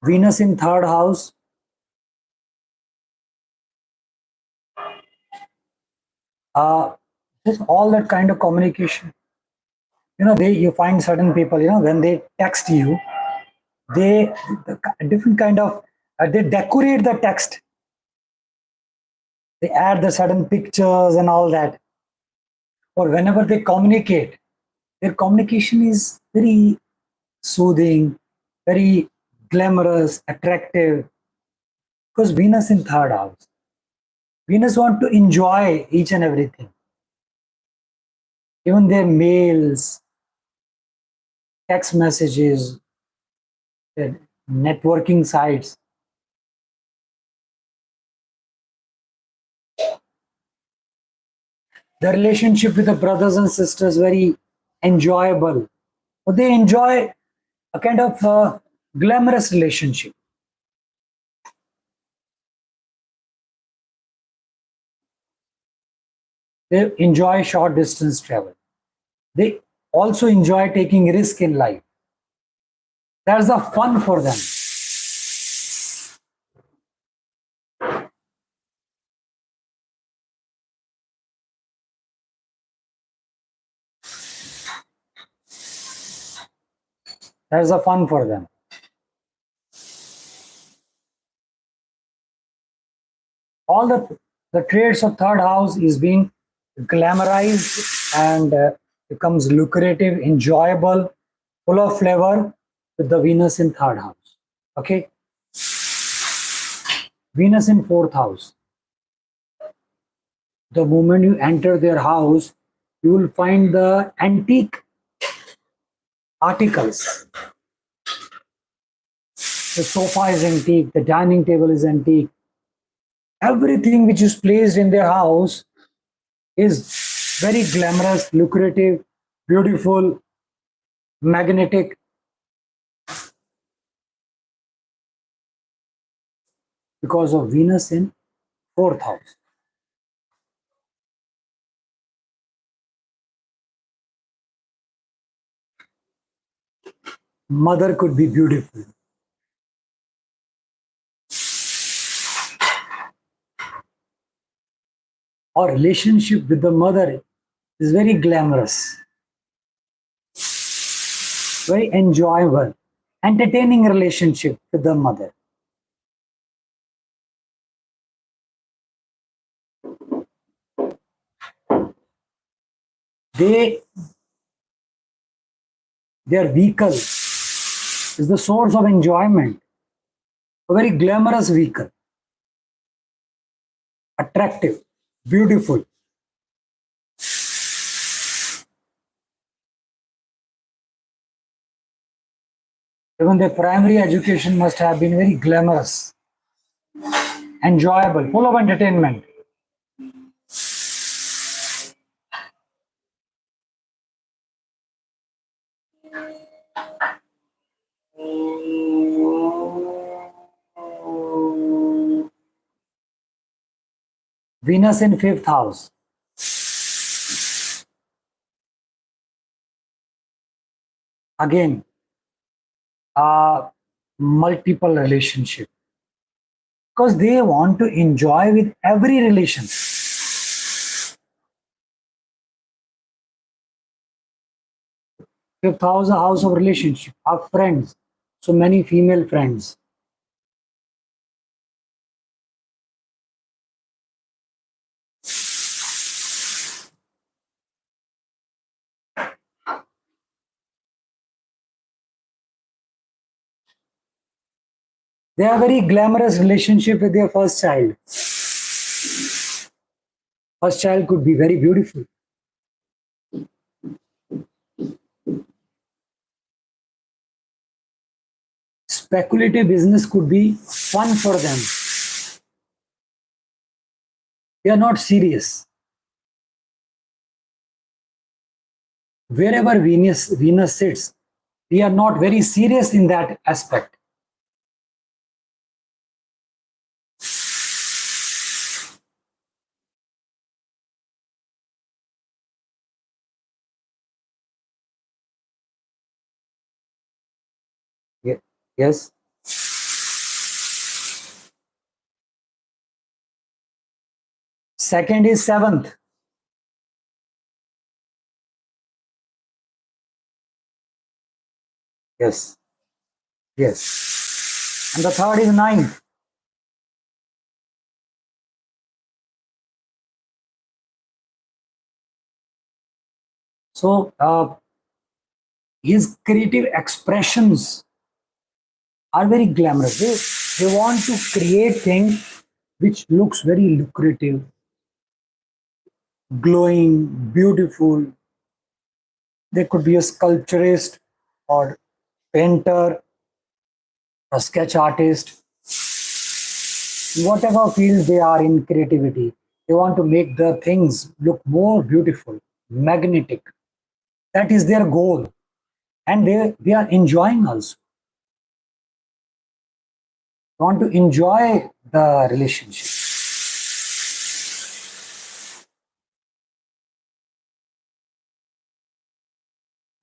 Venus in third house, uh, just all that kind of communication. You find certain people, when they text you, they different kind of they decorate the text. They add the certain pictures and all that. Or whenever they communicate, their communication is very soothing, very glamorous, attractive. Because Venus in third house, Venus want to enjoy each and everything. Even their mails, text messages, their networking sites. The relationship with the brothers and sisters very enjoyable. But they enjoy a kind of glamorous relationship. They enjoy short distance travel. They also enjoy taking risk in life. That's the fun for them. That's the fun for them. All the traits of third house is being glamorized and becomes lucrative, enjoyable, full of flavor with the Venus in third house. Okay, Venus in fourth house. The moment you enter their house, you will find the antique articles. The sofa is antique, the dining table is antique. Everything which is placed in their house is very glamorous, lucrative, beautiful, magnetic, because of Venus in fourth house. Mother could be beautiful. Our relationship with the mother is very glamorous, very enjoyable, entertaining relationship with the mother. They their vehicle is the source of enjoyment. A very glamorous vehicle, attractive, beautiful. Even their primary education must have been very glamorous, enjoyable, full of entertainment. Venus in fifth house. Again, multiple relationship, because they want to enjoy with every relation. Fifth house, a house of relationship, our friends, so many female friends. They have very glamorous relationship with their first child. First child could be very beautiful. Speculative business could be fun for them. They are not serious. Wherever Venus sits, we are not very serious in that aspect. Yes. Second is seventh. Yes. Yes. And the third is ninth. So his creative expressions are very glamorous. They want to create things which looks very lucrative, glowing, beautiful. They could be a sculpturist or painter, a sketch artist, whatever field they are in creativity. They want to make the things look more beautiful, magnetic. That is their goal. And they are enjoying also. They want to enjoy the relationship.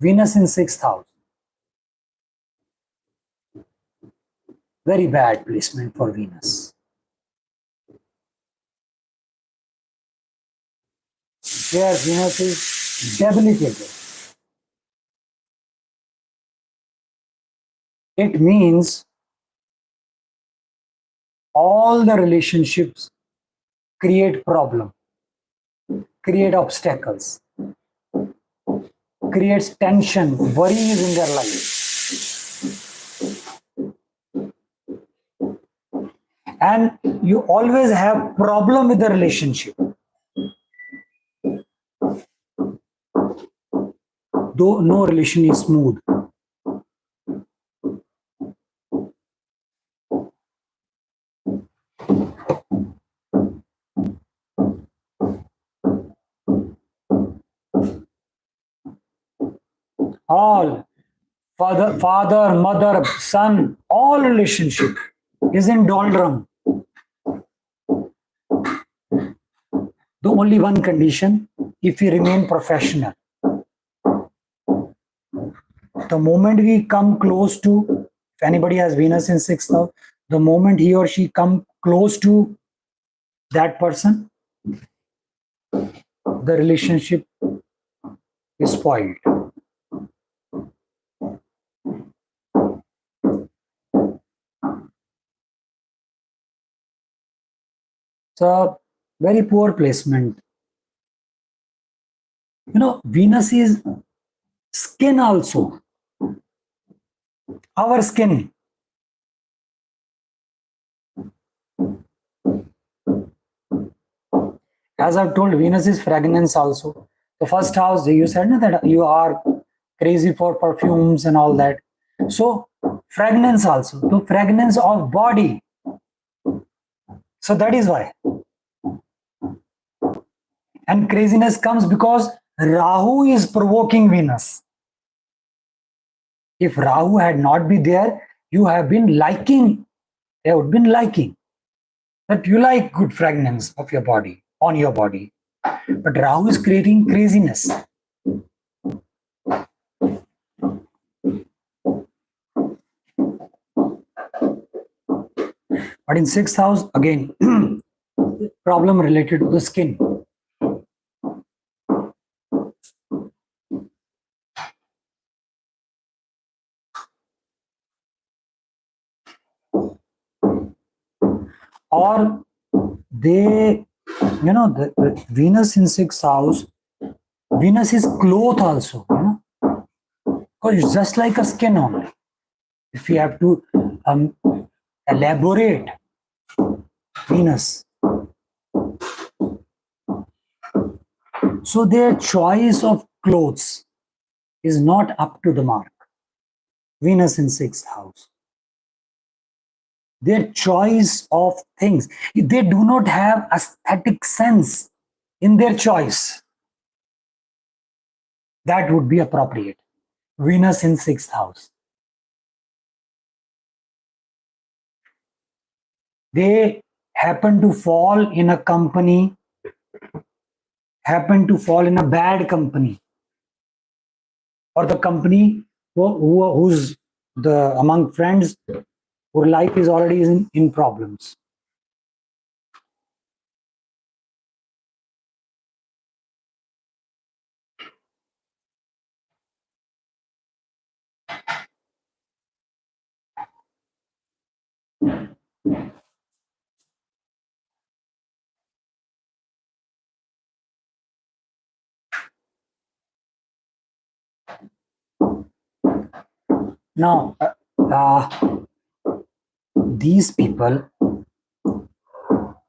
Venus in sixth house. Very bad placement for Venus. Where Venus is debilitated. It means all the relationships create problem, create obstacles, creates tension, worries in their life. And you always have problem with the relationship. Though no relation is smooth. All father, mother, son, all relationship is in doldrum. The only one condition, if we remain professional. The moment we come close to, if anybody has Venus in sixth house, the moment he or she come close to that person, the relationship is spoiled. It's a very poor placement. Venus is skin also. Our skin. As I've told, Venus is fragrance also. The first house, you said that you are crazy for perfumes and all that. So fragrance also, the fragrance of body. So that is why. And craziness comes because Rahu is provoking Venus. If Rahu had not been there, you have been liking, they would have been liking that you like good fragrance of your body, on your body. But Rahu is creating craziness. But in sixth house, again, problem related to the skin. Or they, the Venus in sixth house, Venus is cloth also, because it's just like a skin only. If you have to elaborate Venus. So their choice of clothes is not up to the mark. Venus in 6th house. Their choice of things, they do not have aesthetic sense in their choice. That would be appropriate. Venus in 6th house. They happen to fall in a company, happen to fall in a bad company, or the company who's the among friends whose life is already in problems. Now, these people,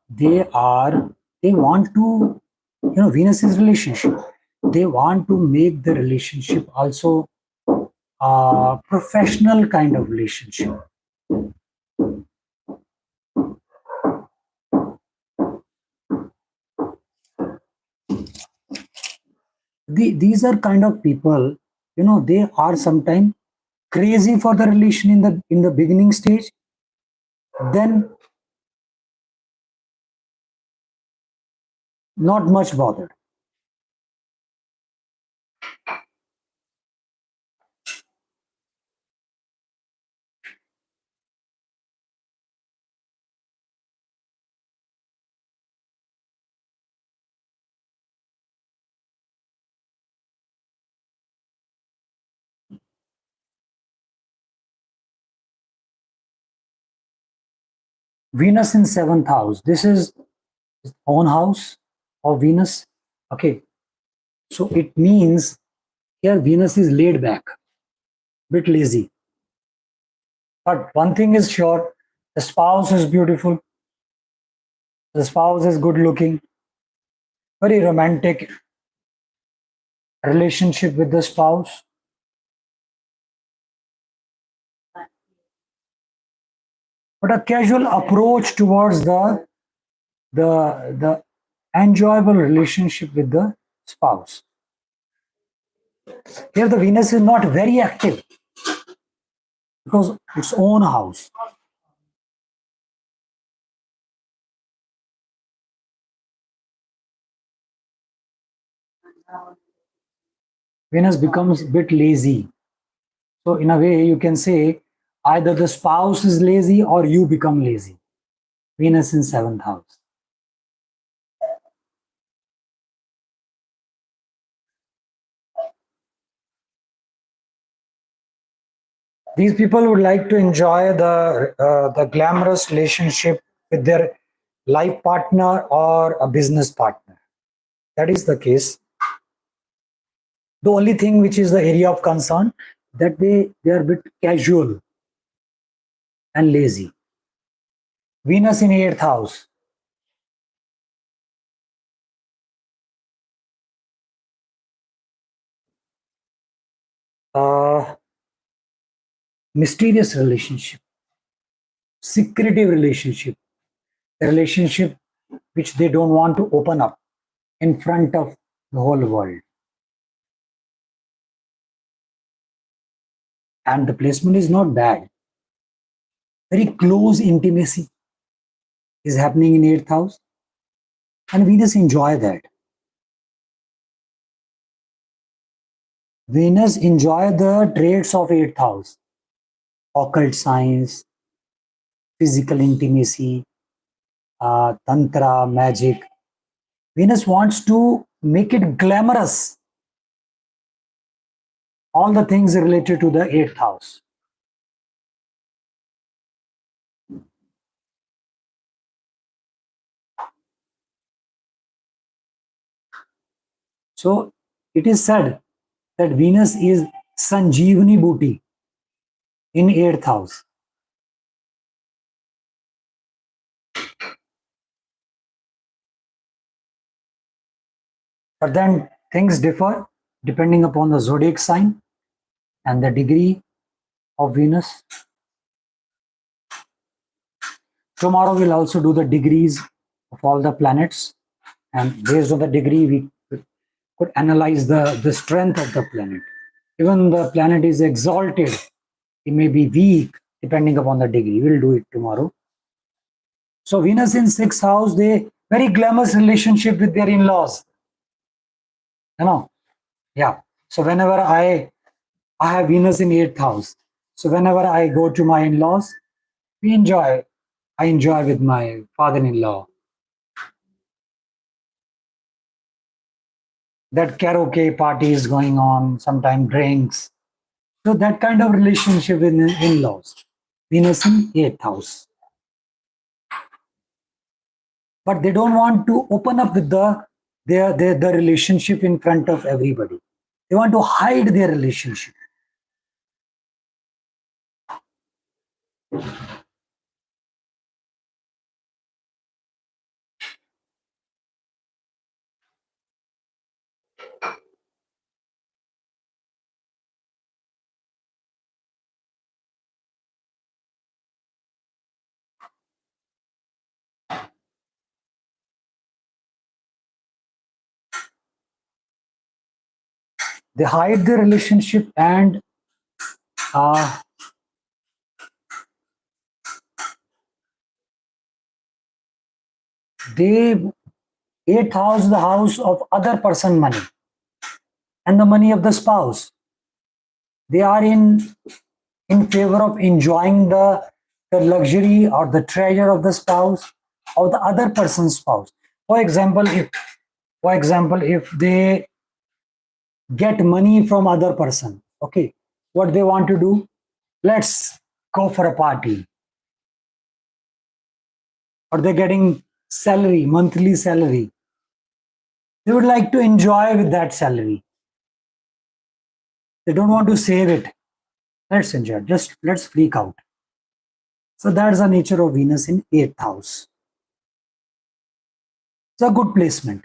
they want to, Venus is relationship. They want to make the relationship also a professional kind of relationship. These are kind of people, they are sometimes crazy for the relation in the beginning stage, then not much bothered. Venus in 7th house. This is his own house of Venus. Okay. So it means here Venus is laid back, bit lazy. But one thing is sure, the spouse is beautiful. The spouse is good looking, very romantic relationship with the spouse. But a casual approach towards the enjoyable relationship with the spouse. Here the Venus is not very active because its own house. Venus becomes a bit lazy. So in a way you can say either the spouse is lazy or you become lazy. Venus in 7th house. These people would like to enjoy the glamorous relationship with their life partner or a business partner. That is the case. The only thing which is the area of concern that they are a bit casual and lazy. Venus in 8th house. Uh, Mysterious relationship, secretive relationship, a relationship which they don't want to open up in front of the whole world. And the placement is not bad. Very close intimacy is happening in 8th house. And Venus enjoy that. Venus enjoy the traits of 8th house. Occult science, physical intimacy, tantra, magic. Venus wants to make it glamorous. All the things related to the 8th house. So it is said that Venus is Sanjeevani Booty in 8th house. But then things differ depending upon the zodiac sign and the degree of Venus. Tomorrow we'll also do the degrees of all the planets, and based on the degree we could analyze the strength of the planet. Even the planet is exalted, it may be weak depending upon the degree. We'll do it tomorrow. So Venus in 6th house, they very glamorous relationship with their in-laws. You know, yeah. So whenever I have Venus in 8th house, so whenever I go to my in-laws, we enjoy. I enjoy with my father-in-law. That karaoke party is going on, sometimes drinks. So that kind of relationship with in-laws. Venus in 8th house. But they don't want to open up with the relationship in front of everybody. They want to hide their relationship. They hide their relationship, and they 8th house, the house of other person money and the money of the spouse. They are in favor of enjoying the luxury or the treasure of the spouse or the other person's spouse. For example, if they get money from other person, okay, what they want to do, let's go for a party. Or they're getting salary, monthly salary, they would like to enjoy with that salary. They don't want to save it. Let's enjoy, just let's freak out. So that's the nature of Venus in 8th house. It's a good placement.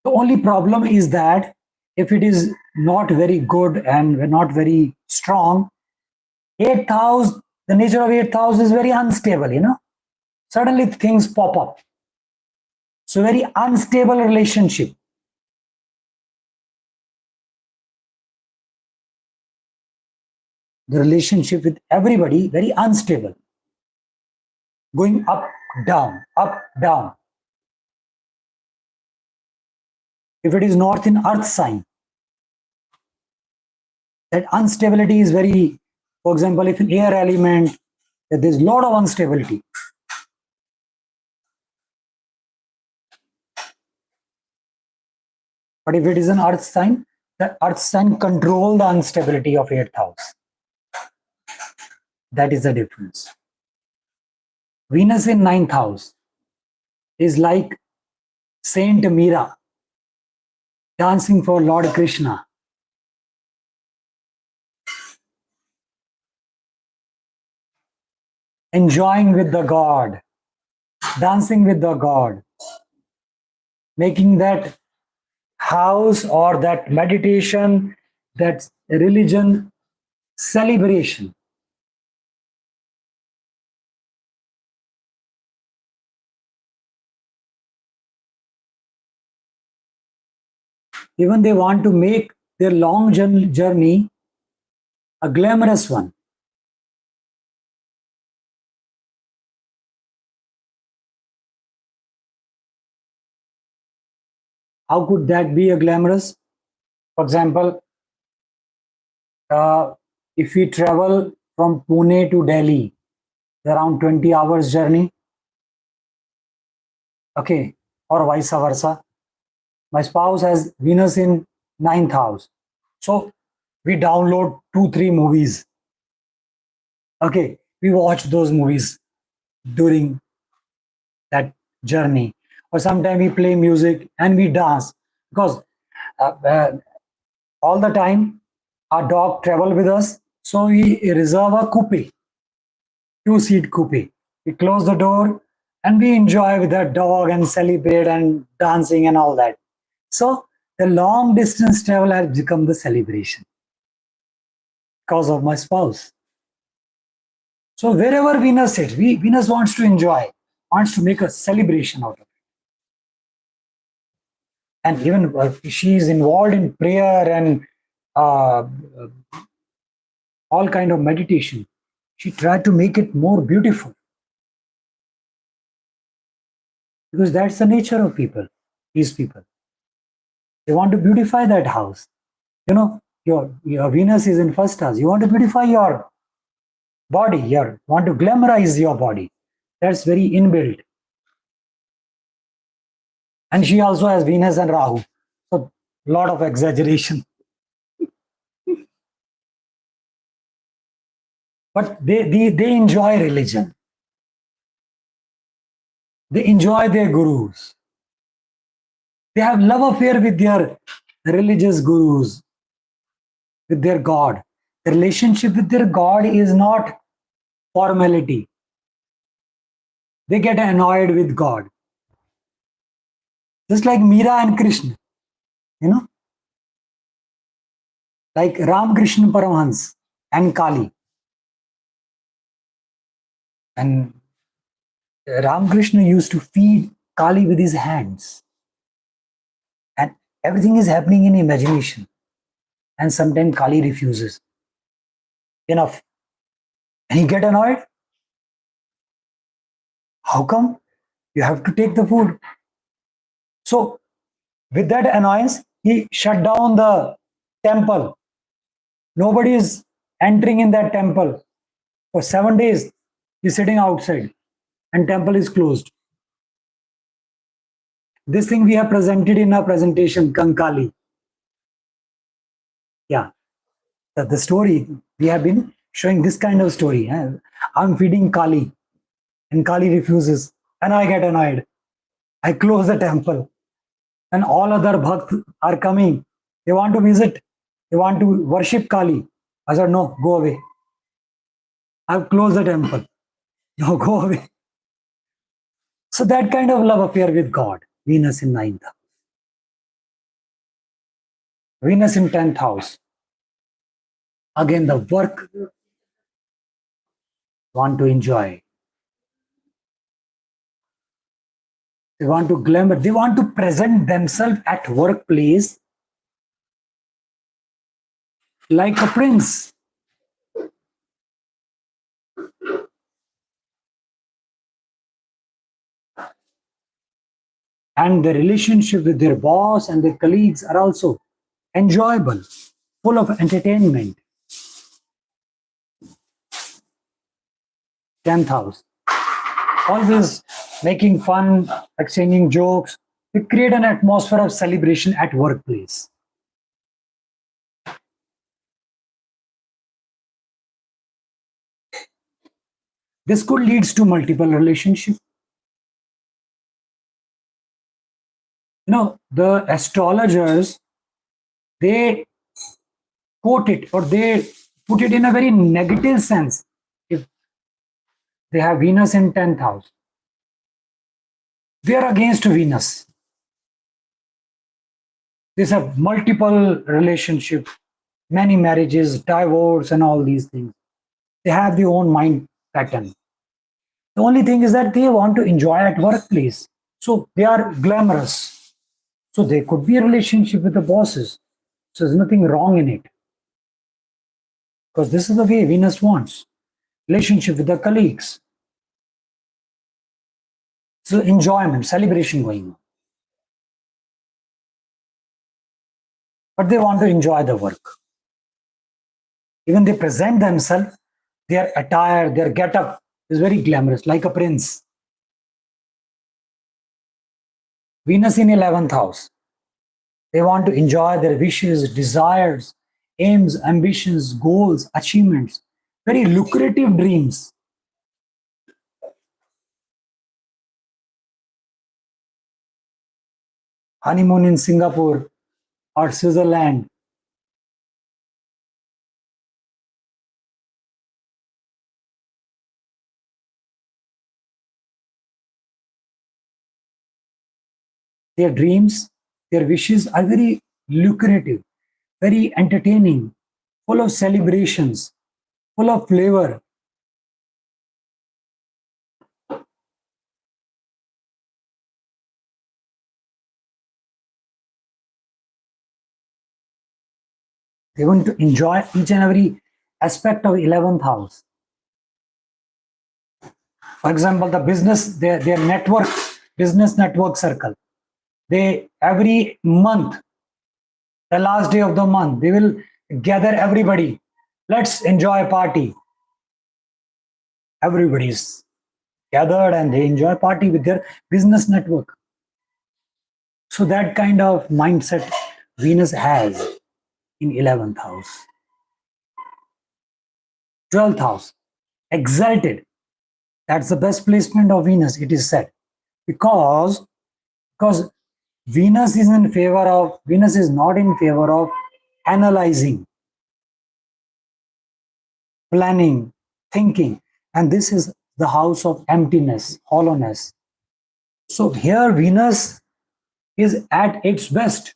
The only problem is that if it is not very good and not very strong, 8th house, the nature of 8th house is very unstable, you know. Suddenly things pop up. So very unstable relationship. The relationship with everybody, very unstable. Going up, down, up, down. If it is north in earth sign, that instability is very, for example, if an air element, there's a lot of instability. But if it is an earth sign, the earth sign control the instability of 8th house. That is the difference. Venus in 9th house is like Saint Meera dancing for Lord Krishna. Enjoying with the God, dancing with the God, making that house or that meditation, that religion celebration. Even they want to make their long journey a glamorous one. How could that be a glamorous? For example, if we travel from Pune to Delhi, around 20 hours journey, okay, or vice versa. My spouse has Venus in 9th house. So we download 2-3 movies. Okay, we watch those movies during that journey. Or sometimes we play music and we dance, because all the time our dog travel with us. So we reserve a coupe, 2-seat coupe. We close the door and we enjoy with that dog and celebrate and dancing and all that. So the long distance travel has become the celebration because of my spouse. So wherever Venus is, Venus wants to enjoy, wants to make a celebration out of it. And even she is involved in prayer and uh, all kind of meditation. She tried to make it more beautiful because that's the nature of people, these people. They want to beautify that house. You know, your Venus is in first house. You want to beautify your body. You want to glamorize your body. That's very inbuilt. And she also has Venus and Rahu. So lot of exaggeration. But they enjoy religion. They enjoy their gurus. They have love affair with their religious gurus, with their God. The relationship with their God is not formality. They get annoyed with God. Just like Meera and Krishna, you know, like Ram Krishna Paramhans and Kali. And Ram Krishna used to feed Kali with his hands. And everything is happening in imagination. And sometimes Kali refuses. Enough. And he get annoyed. How come? You have to take the food. So with that annoyance, he shut down the temple. Nobody is entering in that temple. For 7 days, he's sitting outside and temple is closed. This thing we have presented in our presentation, Kankali. Yeah, the story, we have been showing this kind of story. I'm feeding Kali and Kali refuses and I get annoyed. I close the temple and all other bhakt are coming. They want to visit. They want to worship Kali. I said, no, go away. I've closed the temple. No, go away. So that kind of love affair with God, Venus in ninth house. Venus in 10th house. Again, the work want to enjoy. They want to glamour. They want to present themselves at workplace like a prince. And the relationship with their boss and their colleagues are also enjoyable, full of entertainment. 10th house. Always making fun, exchanging jokes. We create an atmosphere of celebration at workplace. This could lead to multiple relationships. You know, the astrologers, they quote it or they put it in a very negative sense. If they have Venus in 10th house, they are against Venus. These have multiple relationships, many marriages, divorce, and all these things. They have their own mind pattern. The only thing is that they want to enjoy at workplace. So they are glamorous. So there could be a relationship with the bosses. So there's nothing wrong in it. Because this is the way Venus wants. Relationship with the colleagues. So enjoyment, celebration going on. But they want to enjoy the work. Even they present themselves, their attire, their get-up is very glamorous, like a prince. Venus in 11th house. They want to enjoy their wishes, desires, aims, ambitions, goals, achievements, very lucrative dreams. Honeymoon in Singapore or Switzerland. Their dreams Their wishes are very lucrative, very entertaining, full of celebrations, full of flavor. They want to enjoy each and every aspect of 11th house. For example, the business, their network, business network circle. They every month, the last day of the month, they will gather everybody. Let's enjoy a party. Everybody's gathered and they enjoy party with their business network. So that kind of mindset Venus has in 11th house. 12th house, exalted. That's the best placement of Venus, it is said. Because Venus is not in favor of analyzing, planning, thinking. And this is the house of emptiness, hollowness. So here Venus is at its best.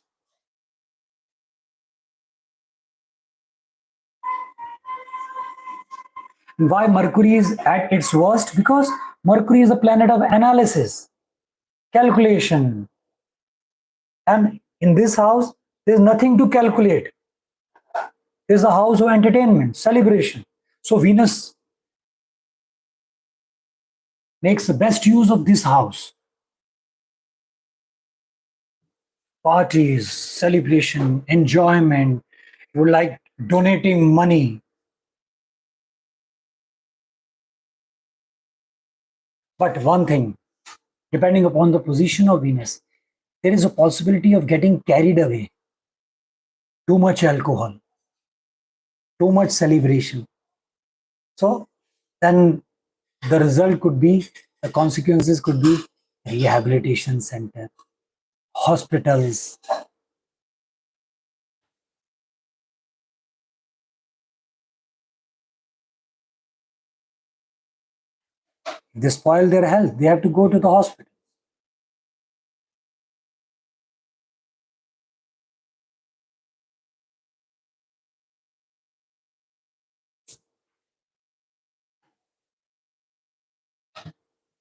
Why Mercury is at its worst? Because Mercury is a planet of analysis, calculation. And in this house, there's nothing to calculate. There's a house of entertainment, celebration. So Venus makes the best use of this house. Parties, celebration, enjoyment. You like donating money. But one thing, depending upon the position of Venus, there is a possibility of getting carried away. Too much alcohol, too much celebration. So then the result could be, the consequences could be rehabilitation center, hospitals. They spoil their health, they have to go to the hospital.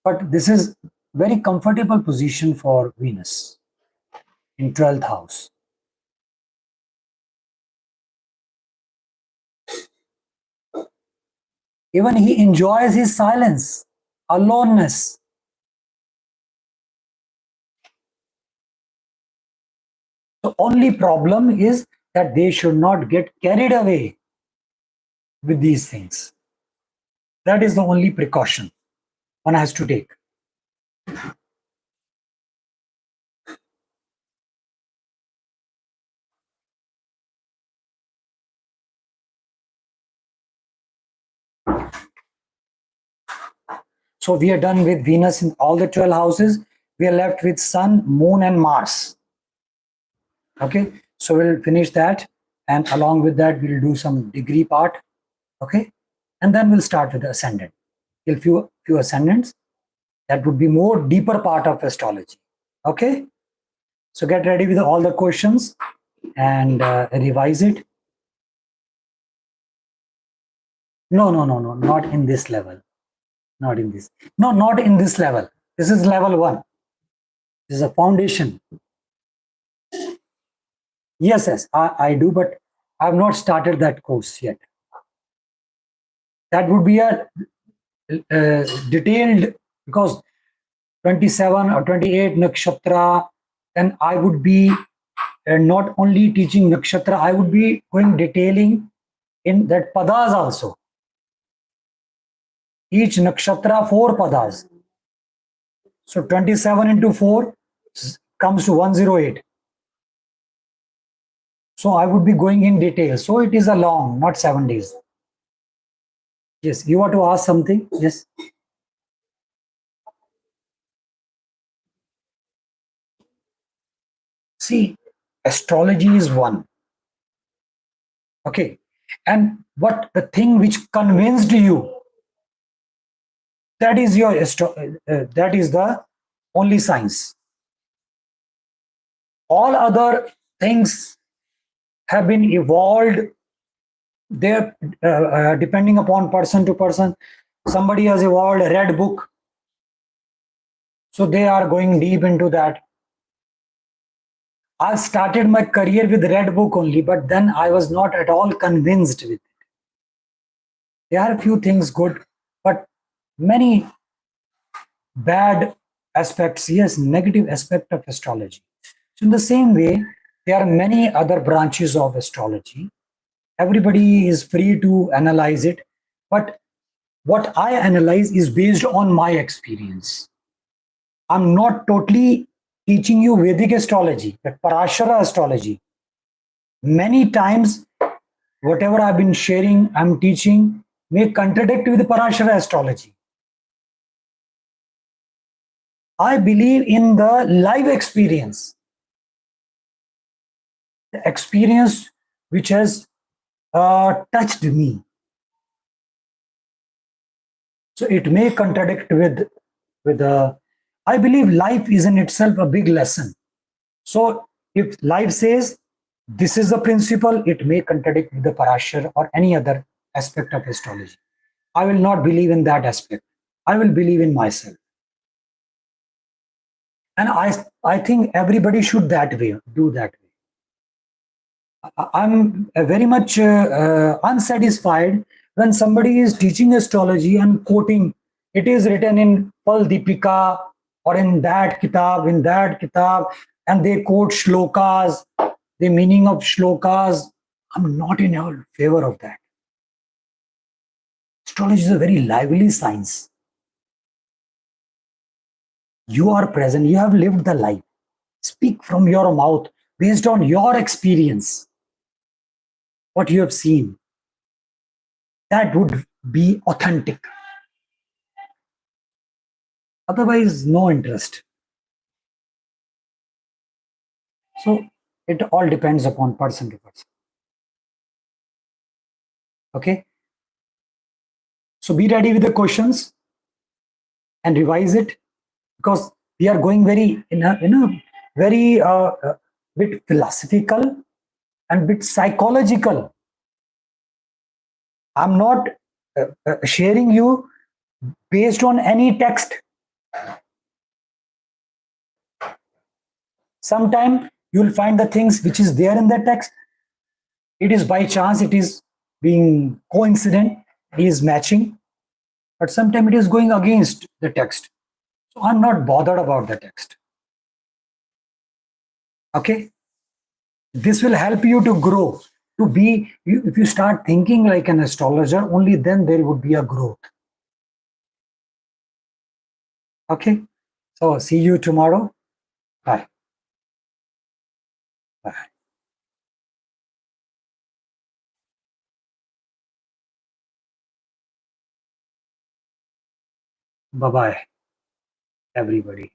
But this is very comfortable position for Venus in 12th house. Even he enjoys his silence, aloneness. The only problem is that they should not get carried away with these things. That is the only precaution one has to take. So we are done with Venus in all the 12 houses. We are left with Sun, Moon, and Mars. Okay, so we'll finish that, and along with that, we'll do some degree part. Okay, and then we'll start with the ascendant. Few ascendants. That would be more deeper part of astrology. Okay, so get ready with all the questions and revise it. No, not in this level. Not in this. No, not in this level. This is level 1. This is a foundation. Yes, I do, but I have not started that course yet. That would be a detailed, because 27 or 28 nakshatra, then I would be not only teaching nakshatra, I would be going detailing in that padas also. Each nakshatra 4 padas. So 27 into 4 comes to 108. So I would be going in detail. So it is a long, not 7 days. Yes, you want to ask something? Yes. See, astrology is one. Okay. And what the thing which convinced you, that is your, that is the only science. all other things have been evolved. They're depending upon person to person. Somebody has evolved a red book, so they are going deep into that. I started my career with red book only, but then I was not at all convinced with it. There are a few things good, but many bad aspects, yes, negative aspect of astrology. So in the same way, there are many other branches of astrology. Everybody is free to analyze it, but what I analyze is based on my experience. I'm not totally teaching you Vedic astrology, but Parashara astrology. Many times, whatever I've been sharing, I'm teaching may contradict with Parashara astrology. I believe in the live experience, the experience which has touched me. So it may contradict with. I believe life is in itself a big lesson. So if life says this is the principle, it may contradict with the Parashar or any other aspect of astrology. I will not believe in that aspect. I will believe in myself. And I think everybody should that way, do that way. I'm very much unsatisfied when somebody is teaching astrology and quoting, it is written in Pal Deepika or in that kitab, and they quote shlokas, the meaning of shlokas. I'm not in favor of that. Astrology is a very lively science. You are present, you have lived the life. Speak from your mouth based on your experience, what you have seen. That would be authentic. Otherwise, no interest. So it all depends upon person to person. Okay. So be ready with the questions and revise it, because we are going very in a very bit philosophical and bit psychological. I'm not sharing you based on any text. Sometimes you'll find the things which is there in the text. It is by chance, it is being coincident, it is matching, but sometimes it is going against the text. So I'm not bothered about the text. Okay. This will help you to grow, to be, if you start thinking like an astrologer, only then there would be a growth. Okay. So see you tomorrow. Bye. Bye. Bye-bye, everybody.